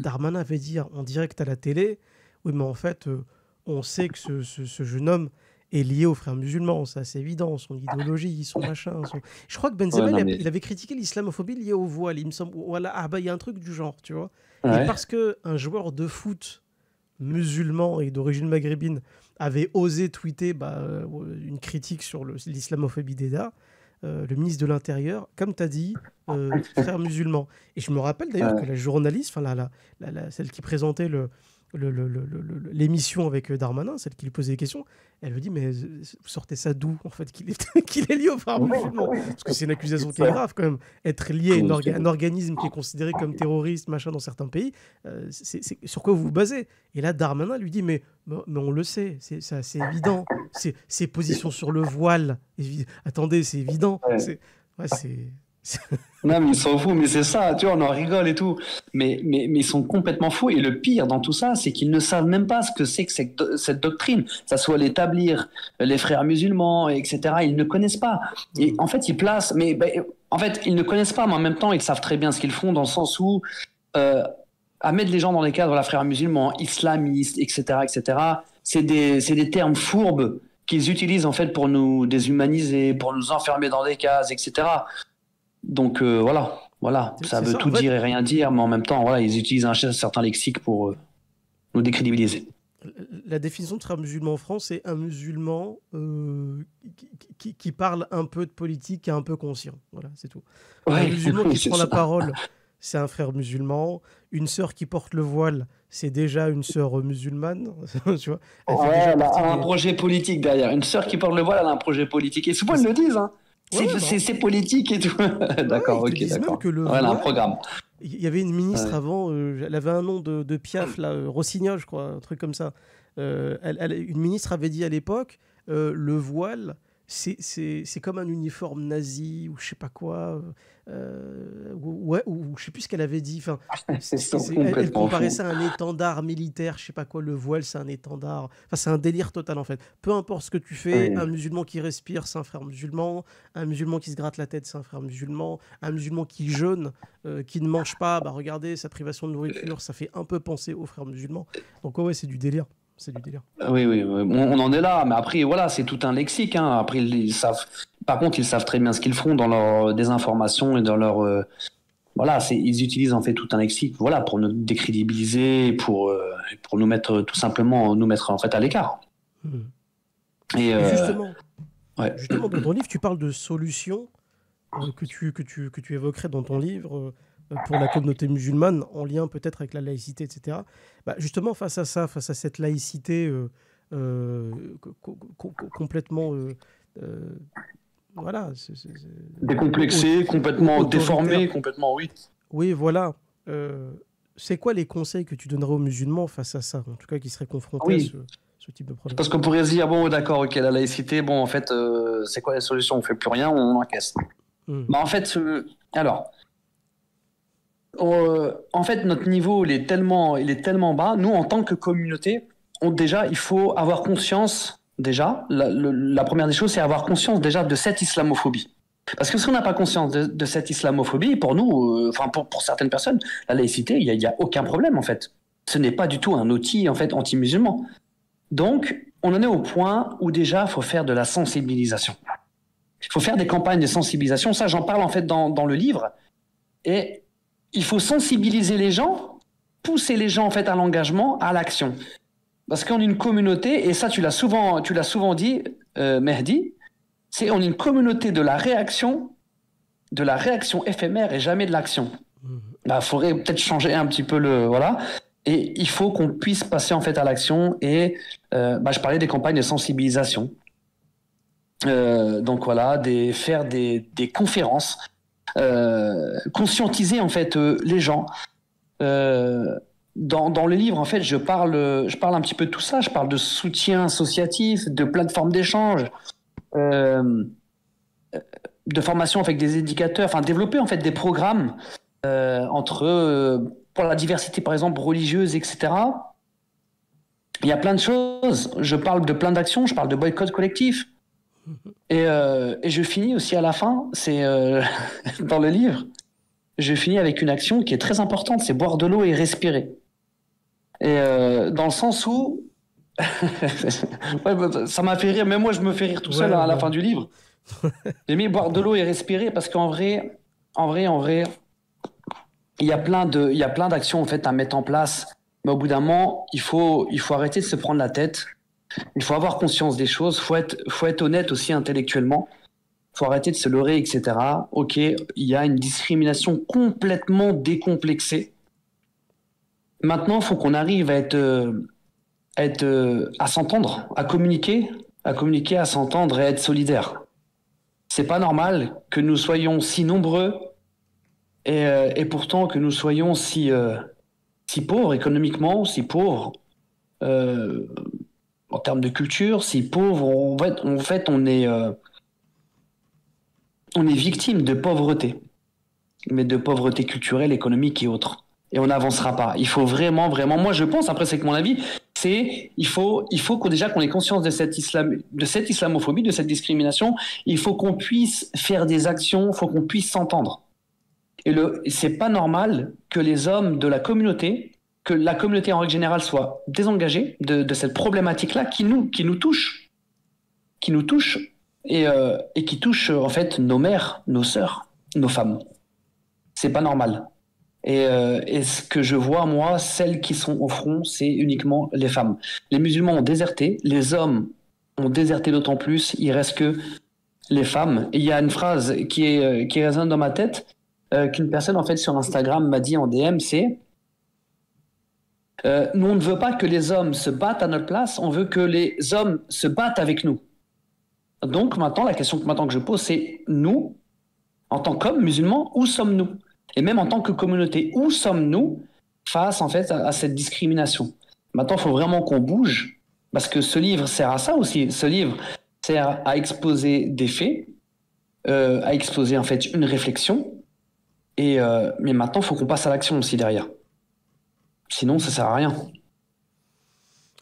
Darmanin avait dit en direct à la télé, oui mais en fait, on sait que ce jeune homme est lié aux frères musulmans, ça c'est évident, son idéologie, son machin. Je crois que Ouais, Benzema, non, mais. il avait critiqué l'islamophobie liée au voile, il me semble. Voilà, ah bah il y a un truc du genre, tu vois. Et Ouais, parce que un joueur de foot musulman et d'origine maghrébine avait osé tweeter une critique sur l'islamophobie d'Eda, le ministre de l'Intérieur, comme tu as dit, frère musulman. Et je me rappelle d'ailleurs que ouais. la journaliste, enfin celle qui présentait l'émission avec Darmanin, celle qui lui posait des questions, elle lui dit mais vous sortez ça d'où en fait qu'il est, qu'il est lié aux frères Ouais, musulmans? ouais, Parce que c'est une accusation qui est ça. grave quand même. Être lié à Bien sûr. un organisme qui est considéré comme terroriste, machin, dans certains pays, sur quoi vous vous basez? Et là, Darmanin lui dit mais on le sait, c'est évident. Ses positions sur le voile, attendez, c'est évident. Ouais. Ouais, c'est- Non, mais ils sont fous, mais c'est ça, tu vois, on en rigole et tout. Mais ils sont complètement fous. Et le pire dans tout ça, c'est qu'ils ne savent même pas ce que c'est que cette doctrine. Ça soit l'établir, les frères musulmans, etc. Ils ne connaissent pas. Et Hmm. en fait, ils placent, mais ben, en fait, ils ne connaissent pas, mais en même temps, ils savent très bien ce qu'ils font dans le sens où, euh, à mettre les gens dans les cadres, la frères musulmans, islamistes, etc., etc., c'est des termes fourbes qu'ils utilisent en fait pour nous déshumaniser, pour nous enfermer dans des cases, etc. Donc voilà, ça C'est veut ça, en tout fait. dire et rien dire, mais en même temps, voilà, ils utilisent un certain lexique pour nous décrédibiliser. La définition de frère musulman en France, c'est un musulman qui parle un peu de politique, qui est un peu conscient. Voilà, c'est tout. Un Ouais, musulman oui, qui c'est prend la ça. parole, c'est un frère musulman. Une sœur qui porte le voile, c'est déjà une sœur musulmane. Tu vois, elle fait Ouais, déjà elle partie a un des. projet politique derrière. Une sœur qui porte le voile, elle a un projet politique. Et souvent, C'est ils ça. le disent, hein. Ouais, ouais, bah, C'est politique et tout. ouais, D'accord, ils te ok, disent même d'accord. que le Ouais, elle a un voile. programme. Il y avait une ministre Ouais. avant, elle avait un nom de Piaf, là, Rossignol, je crois, un truc comme ça. Une ministre avait dit à l'époque, le voile, c'est comme un uniforme nazi ou je sais pas quoi. Ouais, ou je sais plus ce qu'elle avait dit. Enfin, Ils sont elle complètement comparait fous. ça à un étendard militaire, je sais pas quoi. Le voile, c'est un étendard. Enfin, c'est un délire total en fait. Peu importe ce que tu fais, un Oui. musulman qui respire, c'est un frère musulman. Un musulman qui se gratte la tête, c'est un frère musulman. Un musulman qui jeûne, qui ne mange pas, bah regardez, sa privation de nourriture, ça fait un peu penser aux frères musulmans. Donc ouais, c'est du délire. C'est du délire. Oui, oui, oui. On en est là, mais après, voilà, c'est tout un lexique, hein. Après, ils savent. Par contre, ils savent très bien ce qu'ils font dans leur désinformation et dans leur. Voilà, ils utilisent en fait tout un lexique, voilà, pour nous décrédibiliser, pour nous mettre tout simplement, nous mettre en fait à l'écart. Mhm. Et Et justement, ouais, dans ton livre, tu parles de solutions que tu évoquerais dans ton livre pour la communauté musulmane, en lien peut-être avec la laïcité, etc. Bah, justement, face à ça, face à cette laïcité complètement euh, voilà, décomplexé, complètement autoritaire. déformé, complètement, oui. Oui, voilà. Euh, c'est quoi les conseils que tu donnerais aux musulmans face à ça, en tout cas qui seraient confrontés à Oui, ce type de problème? parce qu'on pourrait se dire, bon, d'accord, ok, la laïcité, bon, en fait, c'est quoi la solution? On fait plus rien, on encaisse. Hmm. Bah, en fait, alors, en fait, notre niveau, il est tellement bas. Nous, en tant que communauté, déjà, il faut avoir conscience, déjà, la première des choses, c'est avoir conscience déjà de cette islamophobie. Parce que si on n'a pas conscience de cette islamophobie, pour nous, enfin pour certaines personnes, la laïcité, il y a aucun problème en fait. Ce n'est pas du tout un outil en fait anti-musulman. Donc, on en est au point où déjà, il faut faire de la sensibilisation. Il faut faire des campagnes de sensibilisation. Ça, j'en parle en fait dans le livre. Et il faut sensibiliser les gens, pousser les gens en fait à l'engagement, à l'action. Parce qu'on est une communauté, et ça tu l'as souvent dit, Mehdi, c'est on est une communauté de la réaction éphémère et jamais de l'action. Mhm. Bah, faudrait peut-être changer un petit peu le voilà. Et il faut qu'on puisse passer en fait à l'action. Et je parlais des campagnes de sensibilisation. Donc voilà, faire des conférences, conscientiser en fait les gens. Dans le livre, en fait, je parle un petit peu de tout ça. Je parle de soutien associatif, de plateformes d'échange, euh, de formation avec des éducateurs, enfin développer en fait des programmes pour la diversité par exemple religieuse, etc. Il y a plein de choses. Je parle de plein d'actions, je parle de boycott collectif. Et je finis aussi à la fin, c'est dans le livre, je finis avec une action qui est très importante, c'est boire de l'eau et respirer. Et dans le sens où, ouais, ça m'a fait rire, même moi je me fais rire tout seul à la fin du livre. J'ai mis boire de l'eau et respirer parce qu'en vrai, il y a plein d'actions en fait à mettre en place. Mais au bout d'un moment, il faut arrêter de se prendre la tête. Il faut avoir conscience des choses. Faut être honnête aussi intellectuellement. Faut arrêter de se leurrer, etc. Ok, il y a une discrimination complètement décomplexée. Maintenant, il faut qu'on arrive à s'entendre, à communiquer, à s'entendre et à être solidaires. C'est pas normal que nous soyons si nombreux et pourtant que nous soyons si pauvres économiquement, si pauvres en termes de culture, si pauvres. En fait, on est victime de pauvreté, mais de pauvreté culturelle, économique et autres. Et on n'avancera pas. Il faut vraiment, moi je pense, après c'est que mon avis, il faut qu'on ait conscience de cette islamophobie, de cette discrimination. Il faut qu'on puisse faire des actions, il faut qu'on puisse s'entendre. Et c'est pas normal que les hommes de la communauté, que la communauté en règle générale soit désengagée de cette problématique-là qui nous touche et qui touche en fait nos mères, nos sœurs, nos femmes. C'est pas normal. Et ce que je vois, moi, celles qui sont au front, c'est uniquement les femmes. Les musulmans ont déserté, les hommes ont déserté d'autant plus, il reste que les femmes. Et il y a une phrase qui résonne dans ma tête, qu'une personne en fait sur Instagram m'a dit en DM, c'est nous on ne veut pas que les hommes se battent à notre place, on veut que les hommes se battent avec nous. Donc maintenant, la question que je pose, c'est nous, en tant qu'hommes musulmans, où sommes-nous? Et même en tant que communauté, où sommes-nous face en fait à cette discrimination? Maintenant, il faut vraiment qu'on bouge, parce que ce livre sert à ça aussi. Ce livre sert à exposer des faits, à exposer en fait une réflexion. Mais maintenant, il faut qu'on passe à l'action aussi derrière. Sinon, ça sert à rien.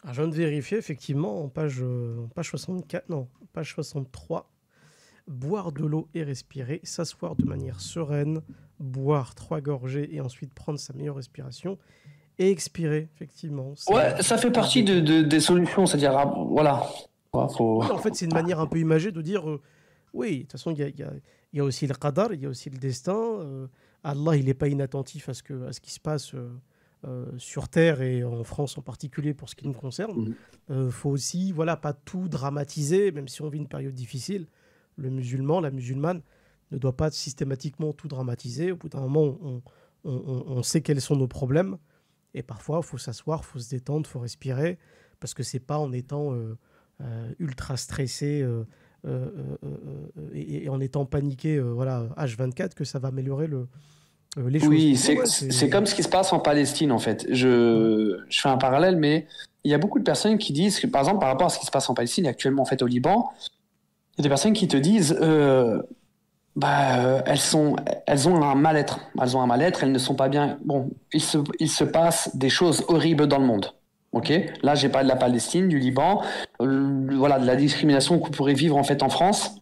Alors, je viens de vérifier, effectivement, en page 64, non, page 63. Boire de l'eau et respirer, s'asseoir de manière sereine, boire 3 gorgées et ensuite prendre sa meilleure respiration et expirer, effectivement. Ouais, ça fait partie des solutions, c'est-à-dire, voilà. Oui, en fait, c'est une manière un peu imagée de dire, oui, de toute façon, il y a aussi le qadar, il y a aussi le destin. Allah, il n'est pas inattentif à ce qui se passe sur Terre et en France en particulier pour ce qui nous concerne. Faut aussi, voilà, pas tout dramatiser, même si on vit une période difficile. Le musulman, la musulmane ne doit pas systématiquement tout dramatiser. Au bout d'un moment, on sait quels sont nos problèmes. Et parfois, il faut s'asseoir, il faut se détendre, il faut respirer. Parce que ce n'est pas en étant ultra stressé et en étant paniqué voilà, H24 que ça va améliorer les choses. Oui, c'est comme ce qui se passe en Palestine, en fait. Je fais un parallèle, mais il y a beaucoup de personnes qui disent que, par exemple, par rapport à ce qui se passe en Palestine et actuellement en fait, au Liban, il y a des personnes qui te disent elles ont un mal-être. Elles ont un mal-être, elles ne sont pas bien. Bon, il se passe des choses horribles dans le monde. Ok, là, j'ai parlé de la Palestine, du Liban, voilà, de la discrimination qu'on pourrait vivre en fait en France.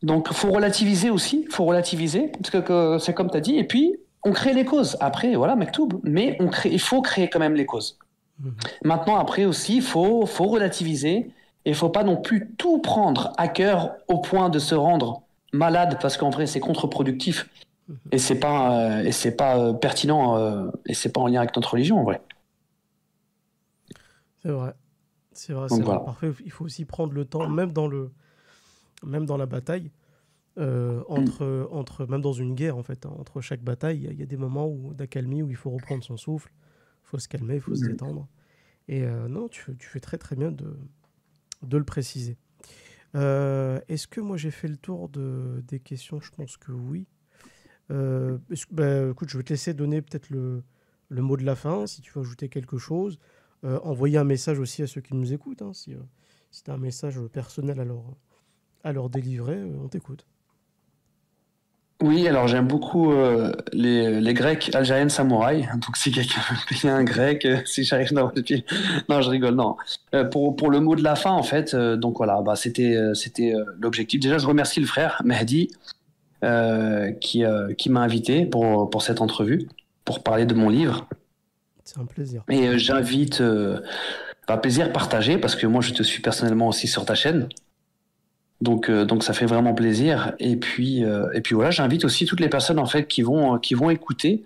Donc, faut relativiser aussi, parce que c'est comme tu as dit. Et puis, on crée les causes. Après, voilà, Mektoub, mais il faut créer quand même les causes. Maintenant, après aussi, il faut relativiser. Et il ne faut pas non plus tout prendre à cœur au point de se rendre malade, parce qu'en vrai, c'est contre-productif. Et c'est pas pertinent, et c'est pas en lien avec notre religion, en vrai. C'est vrai. Donc, voilà. Parfait. Il faut aussi prendre le temps, même dans la bataille, même dans une guerre, en fait, hein, entre chaque bataille, il y a des moments d'accalmie où il faut reprendre son souffle, il faut se calmer, il faut se détendre. Et non, tu fais très très bien de le préciser. Est-ce que moi j'ai fait le tour des questions? Je pense que oui. Écoute, je vais te laisser donner peut-être le mot de la fin, si tu veux ajouter quelque chose. Envoyer un message aussi à ceux qui nous écoutent. Hein, si tu as un message personnel à leur délivrer, on t'écoute. Oui, alors j'aime beaucoup les Grecs algériennes samouraïs. Donc si quelqu'un veut me payer un grec, si j'arrive dans le pied. Non, je rigole, non. Pour le mot de la fin, en fait, donc voilà, bah, c'était l'objectif. Déjà, je remercie le frère Mehdi qui m'a invité pour cette entrevue, pour parler de mon livre. C'est un plaisir. Et j'invite, un plaisir partagé, parce que moi je te suis personnellement aussi sur ta chaîne. Donc ça fait vraiment plaisir. Et puis voilà, j'invite aussi toutes les personnes en fait qui vont écouter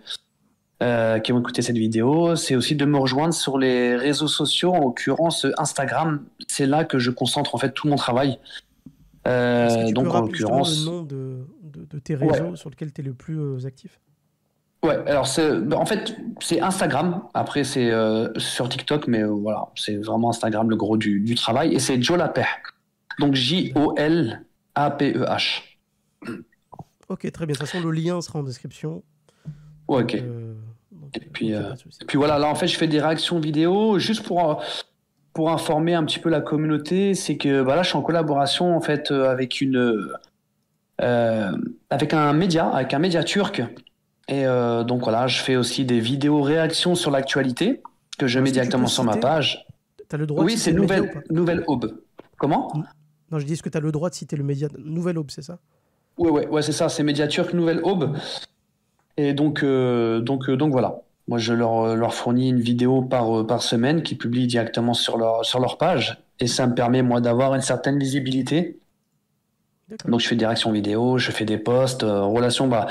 cette vidéo. C'est aussi de me rejoindre sur les réseaux sociaux, en l'occurrence Instagram. C'est là que je concentre en fait tout mon travail. Est-ce que tu peux Donc en rappeler justement le l'occurrence, nom de tes ouais, réseaux sur lesquels tu es le plus actif? ouais. Alors en fait c'est Instagram. Après c'est sur TikTok, mais voilà, c'est vraiment Instagram le gros du travail. Et c'est Joe Lapeh. Donc Jolapeh. Ok, très bien. De toute façon, le lien sera en description. Ouais, Donc, ok. euh, donc, Et euh, puis, donc, y a euh, pas de souci. et puis voilà, là en fait, je fais des réactions vidéo juste pour informer un petit peu la communauté. C'est que bah, là, je suis en collaboration en fait euh, avec un média turc. Et donc voilà, je fais aussi des vidéos réactions sur l'actualité que je Alors, mets est-ce que tu peux directement sur ma citer, page. tu as le droit de Oui, c'est citer le média ou pas? Nouvelle Aube. Comment? Non, je dis, est-ce que tu as le droit de citer le média Nouvelle Aube, c'est ça? Ouais, c'est ça, c'est média turc Nouvelle Aube. Et donc voilà. Moi, je leur fournis une vidéo par semaine qui publie directement sur leur page. Et ça me permet, moi, d'avoir une certaine visibilité. D'accord. Donc, je fais des réactions vidéo, je fais des posts, en relation. Bah,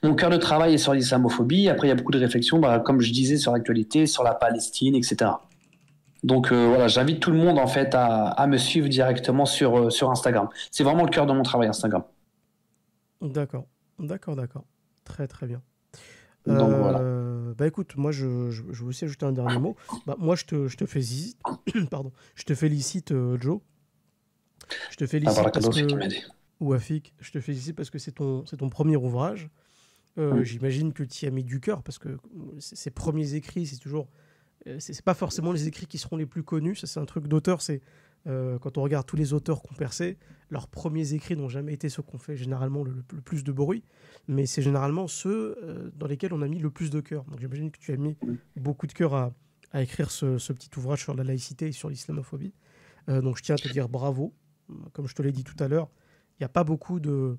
mon cœur de travail est sur l'islamophobie. Après, il y a beaucoup de réflexions, bah, comme je disais, sur l'actualité, sur la Palestine, etc. Donc, voilà, j'invite tout le monde, en fait, à me suivre directement sur Instagram. C'est vraiment le cœur de mon travail, Instagram. D'accord. D'accord. Très, très bien. Donc, voilà. Bah écoute, moi je veux aussi ajouter un dernier mot. Bah, moi je te félicite, pardon, je te félicite Joe. Je te félicite parce Tabarakallah, c'est qui que, m'a dit. ou Afik, je te félicite parce que c'est ton premier ouvrage. J'imagine que tu y as mis du cœur parce que ces premiers écrits, c'est toujours, c'est pas forcément les écrits qui seront les plus connus. Ça c'est un truc d'auteur. C'est quand on regarde tous les auteurs qui ont percé, leurs premiers écrits n'ont jamais été ceux qui ont fait généralement le plus de bruit, mais c'est généralement ceux dans lesquels on a mis le plus de cœur. Donc j'imagine que tu as mis beaucoup de cœur à écrire ce petit ouvrage sur la laïcité et sur l'islamophobie. Donc je tiens à te dire bravo. Comme je te l'ai dit tout à l'heure, il n'y a pas beaucoup de...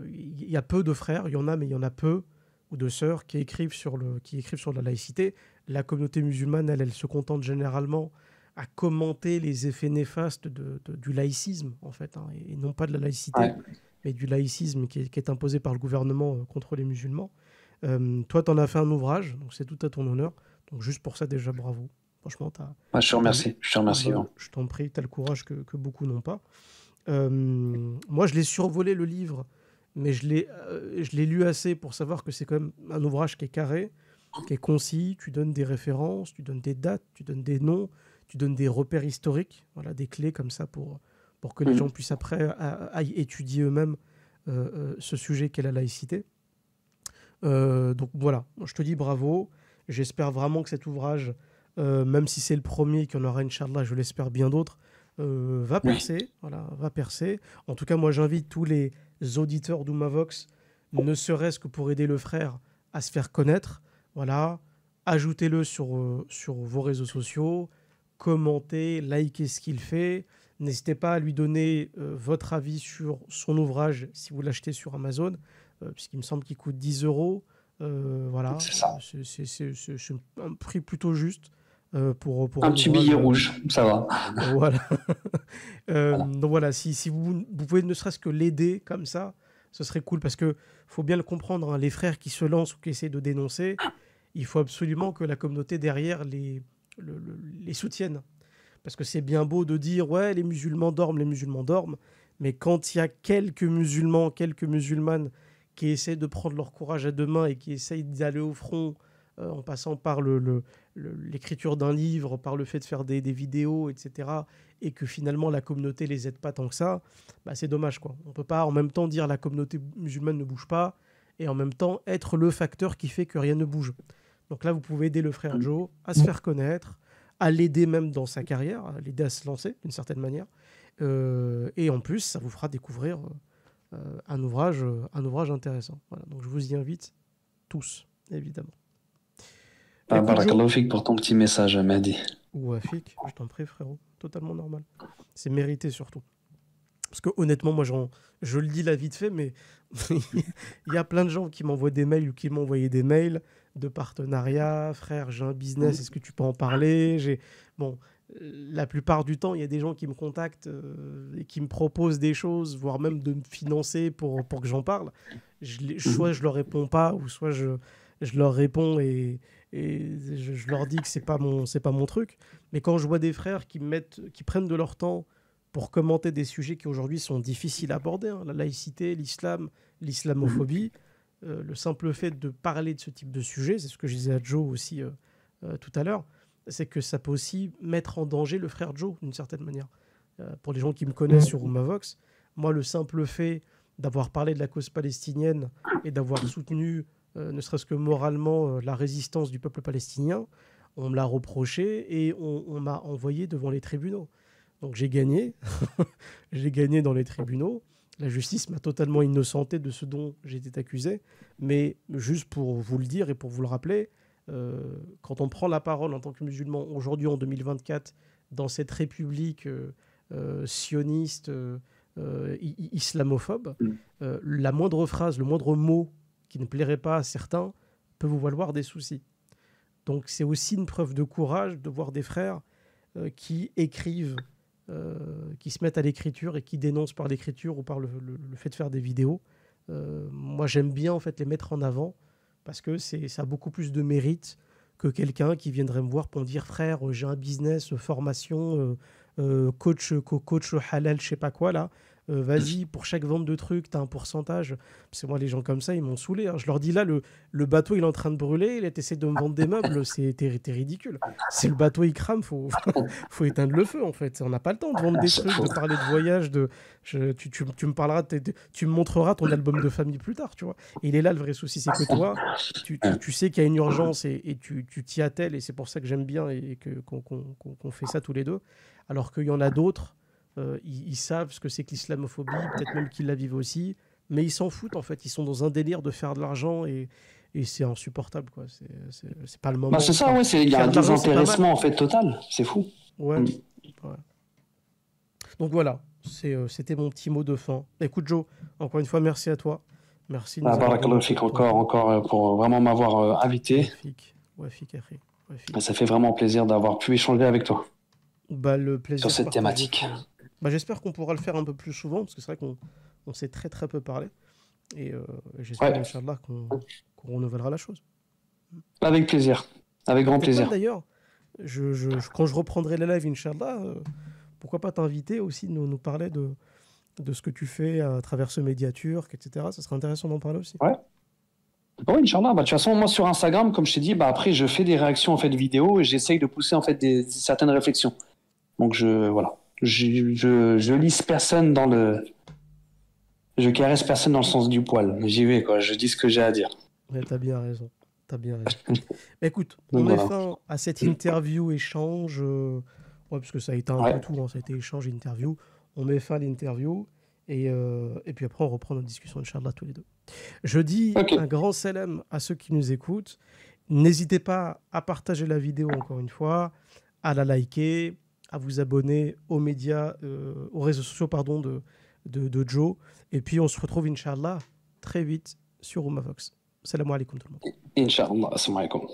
Il y a peu de frères, il y en a, mais il y en a peu, ou de sœurs qui écrivent qui écrivent sur la laïcité. La communauté musulmane, elle se contente généralement à commenter les effets néfastes du laïcisme, en fait, hein, et non pas de la laïcité, Ouais. mais du laïcisme qui est imposé par le gouvernement contre les musulmans. Toi, tu en as fait un ouvrage, donc c'est tout à ton honneur. Donc juste pour ça, déjà, bravo. Franchement, Ouais, je te remercie. Je te remercie. bah, Hein. je t'en prie, tu as le courage que beaucoup n'ont pas. Moi, je l'ai survolé le livre, mais je l'ai lu assez pour savoir que c'est quand même un ouvrage qui est carré, qui est concis. Tu donnes des références, tu donnes des dates, tu donnes des noms, tu donnes des repères historiques, voilà, des clés comme ça pour que les gens puissent après aillent étudier eux-mêmes ce sujet qu'est la laïcité. Donc voilà, je te dis bravo. J'espère vraiment que cet ouvrage, même si c'est le premier, qu'il y en aura, Inch'Allah, je l'espère bien d'autres, va Oui. percer. Voilà, va percer. En tout cas, moi, j'invite tous les auditeurs d'Oumavox, ne serait-ce que pour aider le frère à se faire connaître. Voilà, ajoutez-le sur vos réseaux sociaux, commentez, likez ce qu'il fait. N'hésitez pas à lui donner votre avis sur son ouvrage si vous l'achetez sur Amazon, puisqu'il me semble qu'il coûte 10 euros. Voilà, C'est ça. c'est un prix plutôt juste pour Un un petit ouvrage. billet rouge, ça va. Voilà. Voilà. Donc voilà, si vous pouvez ne serait-ce que l'aider comme ça, ce serait cool parce que faut bien le comprendre, hein, les frères qui se lancent ou qui essaient de dénoncer, il faut absolument que la communauté derrière les soutienne. Parce que c'est bien beau de dire, ouais, les musulmans dorment, mais quand il y a quelques musulmans, quelques musulmanes qui essaient de prendre leur courage à deux mains et qui essayent d'aller au front en passant par l'écriture d'un livre, par le fait de faire des vidéos, etc., et que finalement la communauté les aide pas tant que ça, bah c'est dommage, quoi. On peut pas en même temps dire la communauté musulmane ne bouge pas et en même temps être le facteur qui fait que rien ne bouge. Donc là, vous pouvez aider le frère Joe à se faire connaître, à l'aider même dans sa carrière, à l'aider à se lancer d'une certaine manière. Et en plus, ça vous fera découvrir un ouvrage intéressant. Voilà, donc je vous y invite tous, évidemment. Bah, Écoute, Joe, barakallahu fik pour ton petit message, Mehdi. ou Afik, je t'en prie, frérot, totalement normal. C'est mérité surtout. Parce que honnêtement, moi, je le dis là vite fait, mais il y a plein de gens qui m'envoient des mails ou qui m'ont envoyé des mails de partenariat. Frère, j'ai un business, est-ce que tu peux en parler? Bon, la plupart du temps, il y a des gens qui me contactent et qui me proposent des choses, voire même de me financer pour que j'en parle. Soit je leur réponds pas, ou soit je leur réponds et je leur dis que c'est pas mon truc. Mais quand je vois des frères qui prennent de leur temps pour commenter des sujets qui aujourd'hui sont difficiles à aborder, hein, la laïcité, l'islam, l'islamophobie, le simple fait de parler de ce type de sujet, c'est ce que je disais à Joe aussi tout à l'heure, c'est que ça peut aussi mettre en danger le frère Joe d'une certaine manière. Pour les gens qui me connaissent sur Umavox, moi le simple fait d'avoir parlé de la cause palestinienne et d'avoir soutenu, ne serait-ce que moralement, la résistance du peuple palestinien, on me l'a reproché et on m'a envoyé devant les tribunaux. Donc j'ai gagné, j'ai gagné dans les tribunaux. La justice m'a totalement innocenté de ce dont j'étais accusé. Mais juste pour vous le dire et pour vous le rappeler, quand on prend la parole en tant que musulman aujourd'hui en 2024 dans cette république sioniste, islamophobe, la moindre phrase, le moindre mot qui ne plairait pas à certains peut vous valoir des soucis. Donc c'est aussi une preuve de courage de voir des frères qui écrivent, qui se mettent à l'écriture et qui dénoncent par l'écriture ou par le fait de faire des vidéos. Moi, j'aime bien en fait les mettre en avant parce que ça a beaucoup plus de mérite que quelqu'un qui viendrait me voir pour me dire frère, j'ai un business, formation, coach halal, je sais pas quoi là. Vas-y, pour chaque vente de trucs, tu as un pourcentage. Parce que moi, les gens comme ça, ils m'ont saoulé. Hein. Je leur dis là, le bateau, il est en train de brûler. Il essaie de me vendre des meubles. T'es ridicule. Si le bateau, il crame, faut éteindre le feu, en fait. On n'a pas le temps de vendre des trucs, de parler de voyage. Tu me parleras, tu me montreras ton album de famille plus tard, tu vois. Et il est là, le vrai souci, c'est que toi, tu sais qu'il y a une urgence et tu t'y attelles. Et c'est pour ça que j'aime bien et qu'on fait ça tous les deux. Alors qu'il y en a d'autres. Ils savent ce que c'est que l'islamophobie, peut-être même qu'ils la vivent aussi, mais ils s'en foutent en fait. Ils sont dans un délire de faire de l'argent et c'est insupportable quoi. C'est pas le moment. Bah c'est ça, ouais, il y a un désintéressement en fait total. C'est fou. Ouais. Ouais. Donc voilà, c'était mon petit mot de fin. Écoute Joe, encore une fois, merci à toi. Merci. Barakallahu fik encore pour vraiment m'avoir invité. Ça fait vraiment plaisir d'avoir pu échanger avec toi. Bah, le plaisir sur cette thématique. Bah, j'espère qu'on pourra le faire un peu plus souvent, parce que c'est vrai qu'on s'est très très peu parlé. Et j'espère, Inch'Allah, qu'on renouvellera la chose. Avec plaisir. Avec grand plaisir. D'ailleurs, quand je reprendrai les lives, Inch'Allah, pourquoi pas t'inviter aussi, nous parler de ce que tu fais à travers ce média turc, etc. Ça serait intéressant d'en parler aussi. Ouais. Oui, Inch'Allah. Bah, de toute façon, moi sur Instagram, comme je t'ai dit, bah, après, je fais des réactions en fait, vidéo et j'essaye de pousser en fait, certaines réflexions. Donc, voilà. Je lisse personne je caresse personne dans le sens du poil. J'y vais, quoi. Je dis ce que j'ai à dire. Ouais, t'as bien raison. Écoute, on met fin à cette interview échange. Parce que ça a été un peu tout. Hein, ça a été échange, interview. On met fin à l'interview. Et puis après, on reprend notre discussion, Inch'Allah, tous les deux. Je dis un grand salam à ceux qui nous écoutent. N'hésitez pas à partager la vidéo, encore une fois, à la liker, à vous abonner aux médias, aux réseaux sociaux de Joe. Et puis, on se retrouve, Inch'Allah, très vite sur Umavox. Salam alaikum tout le monde. Inch'Allah, assalamu alaikum.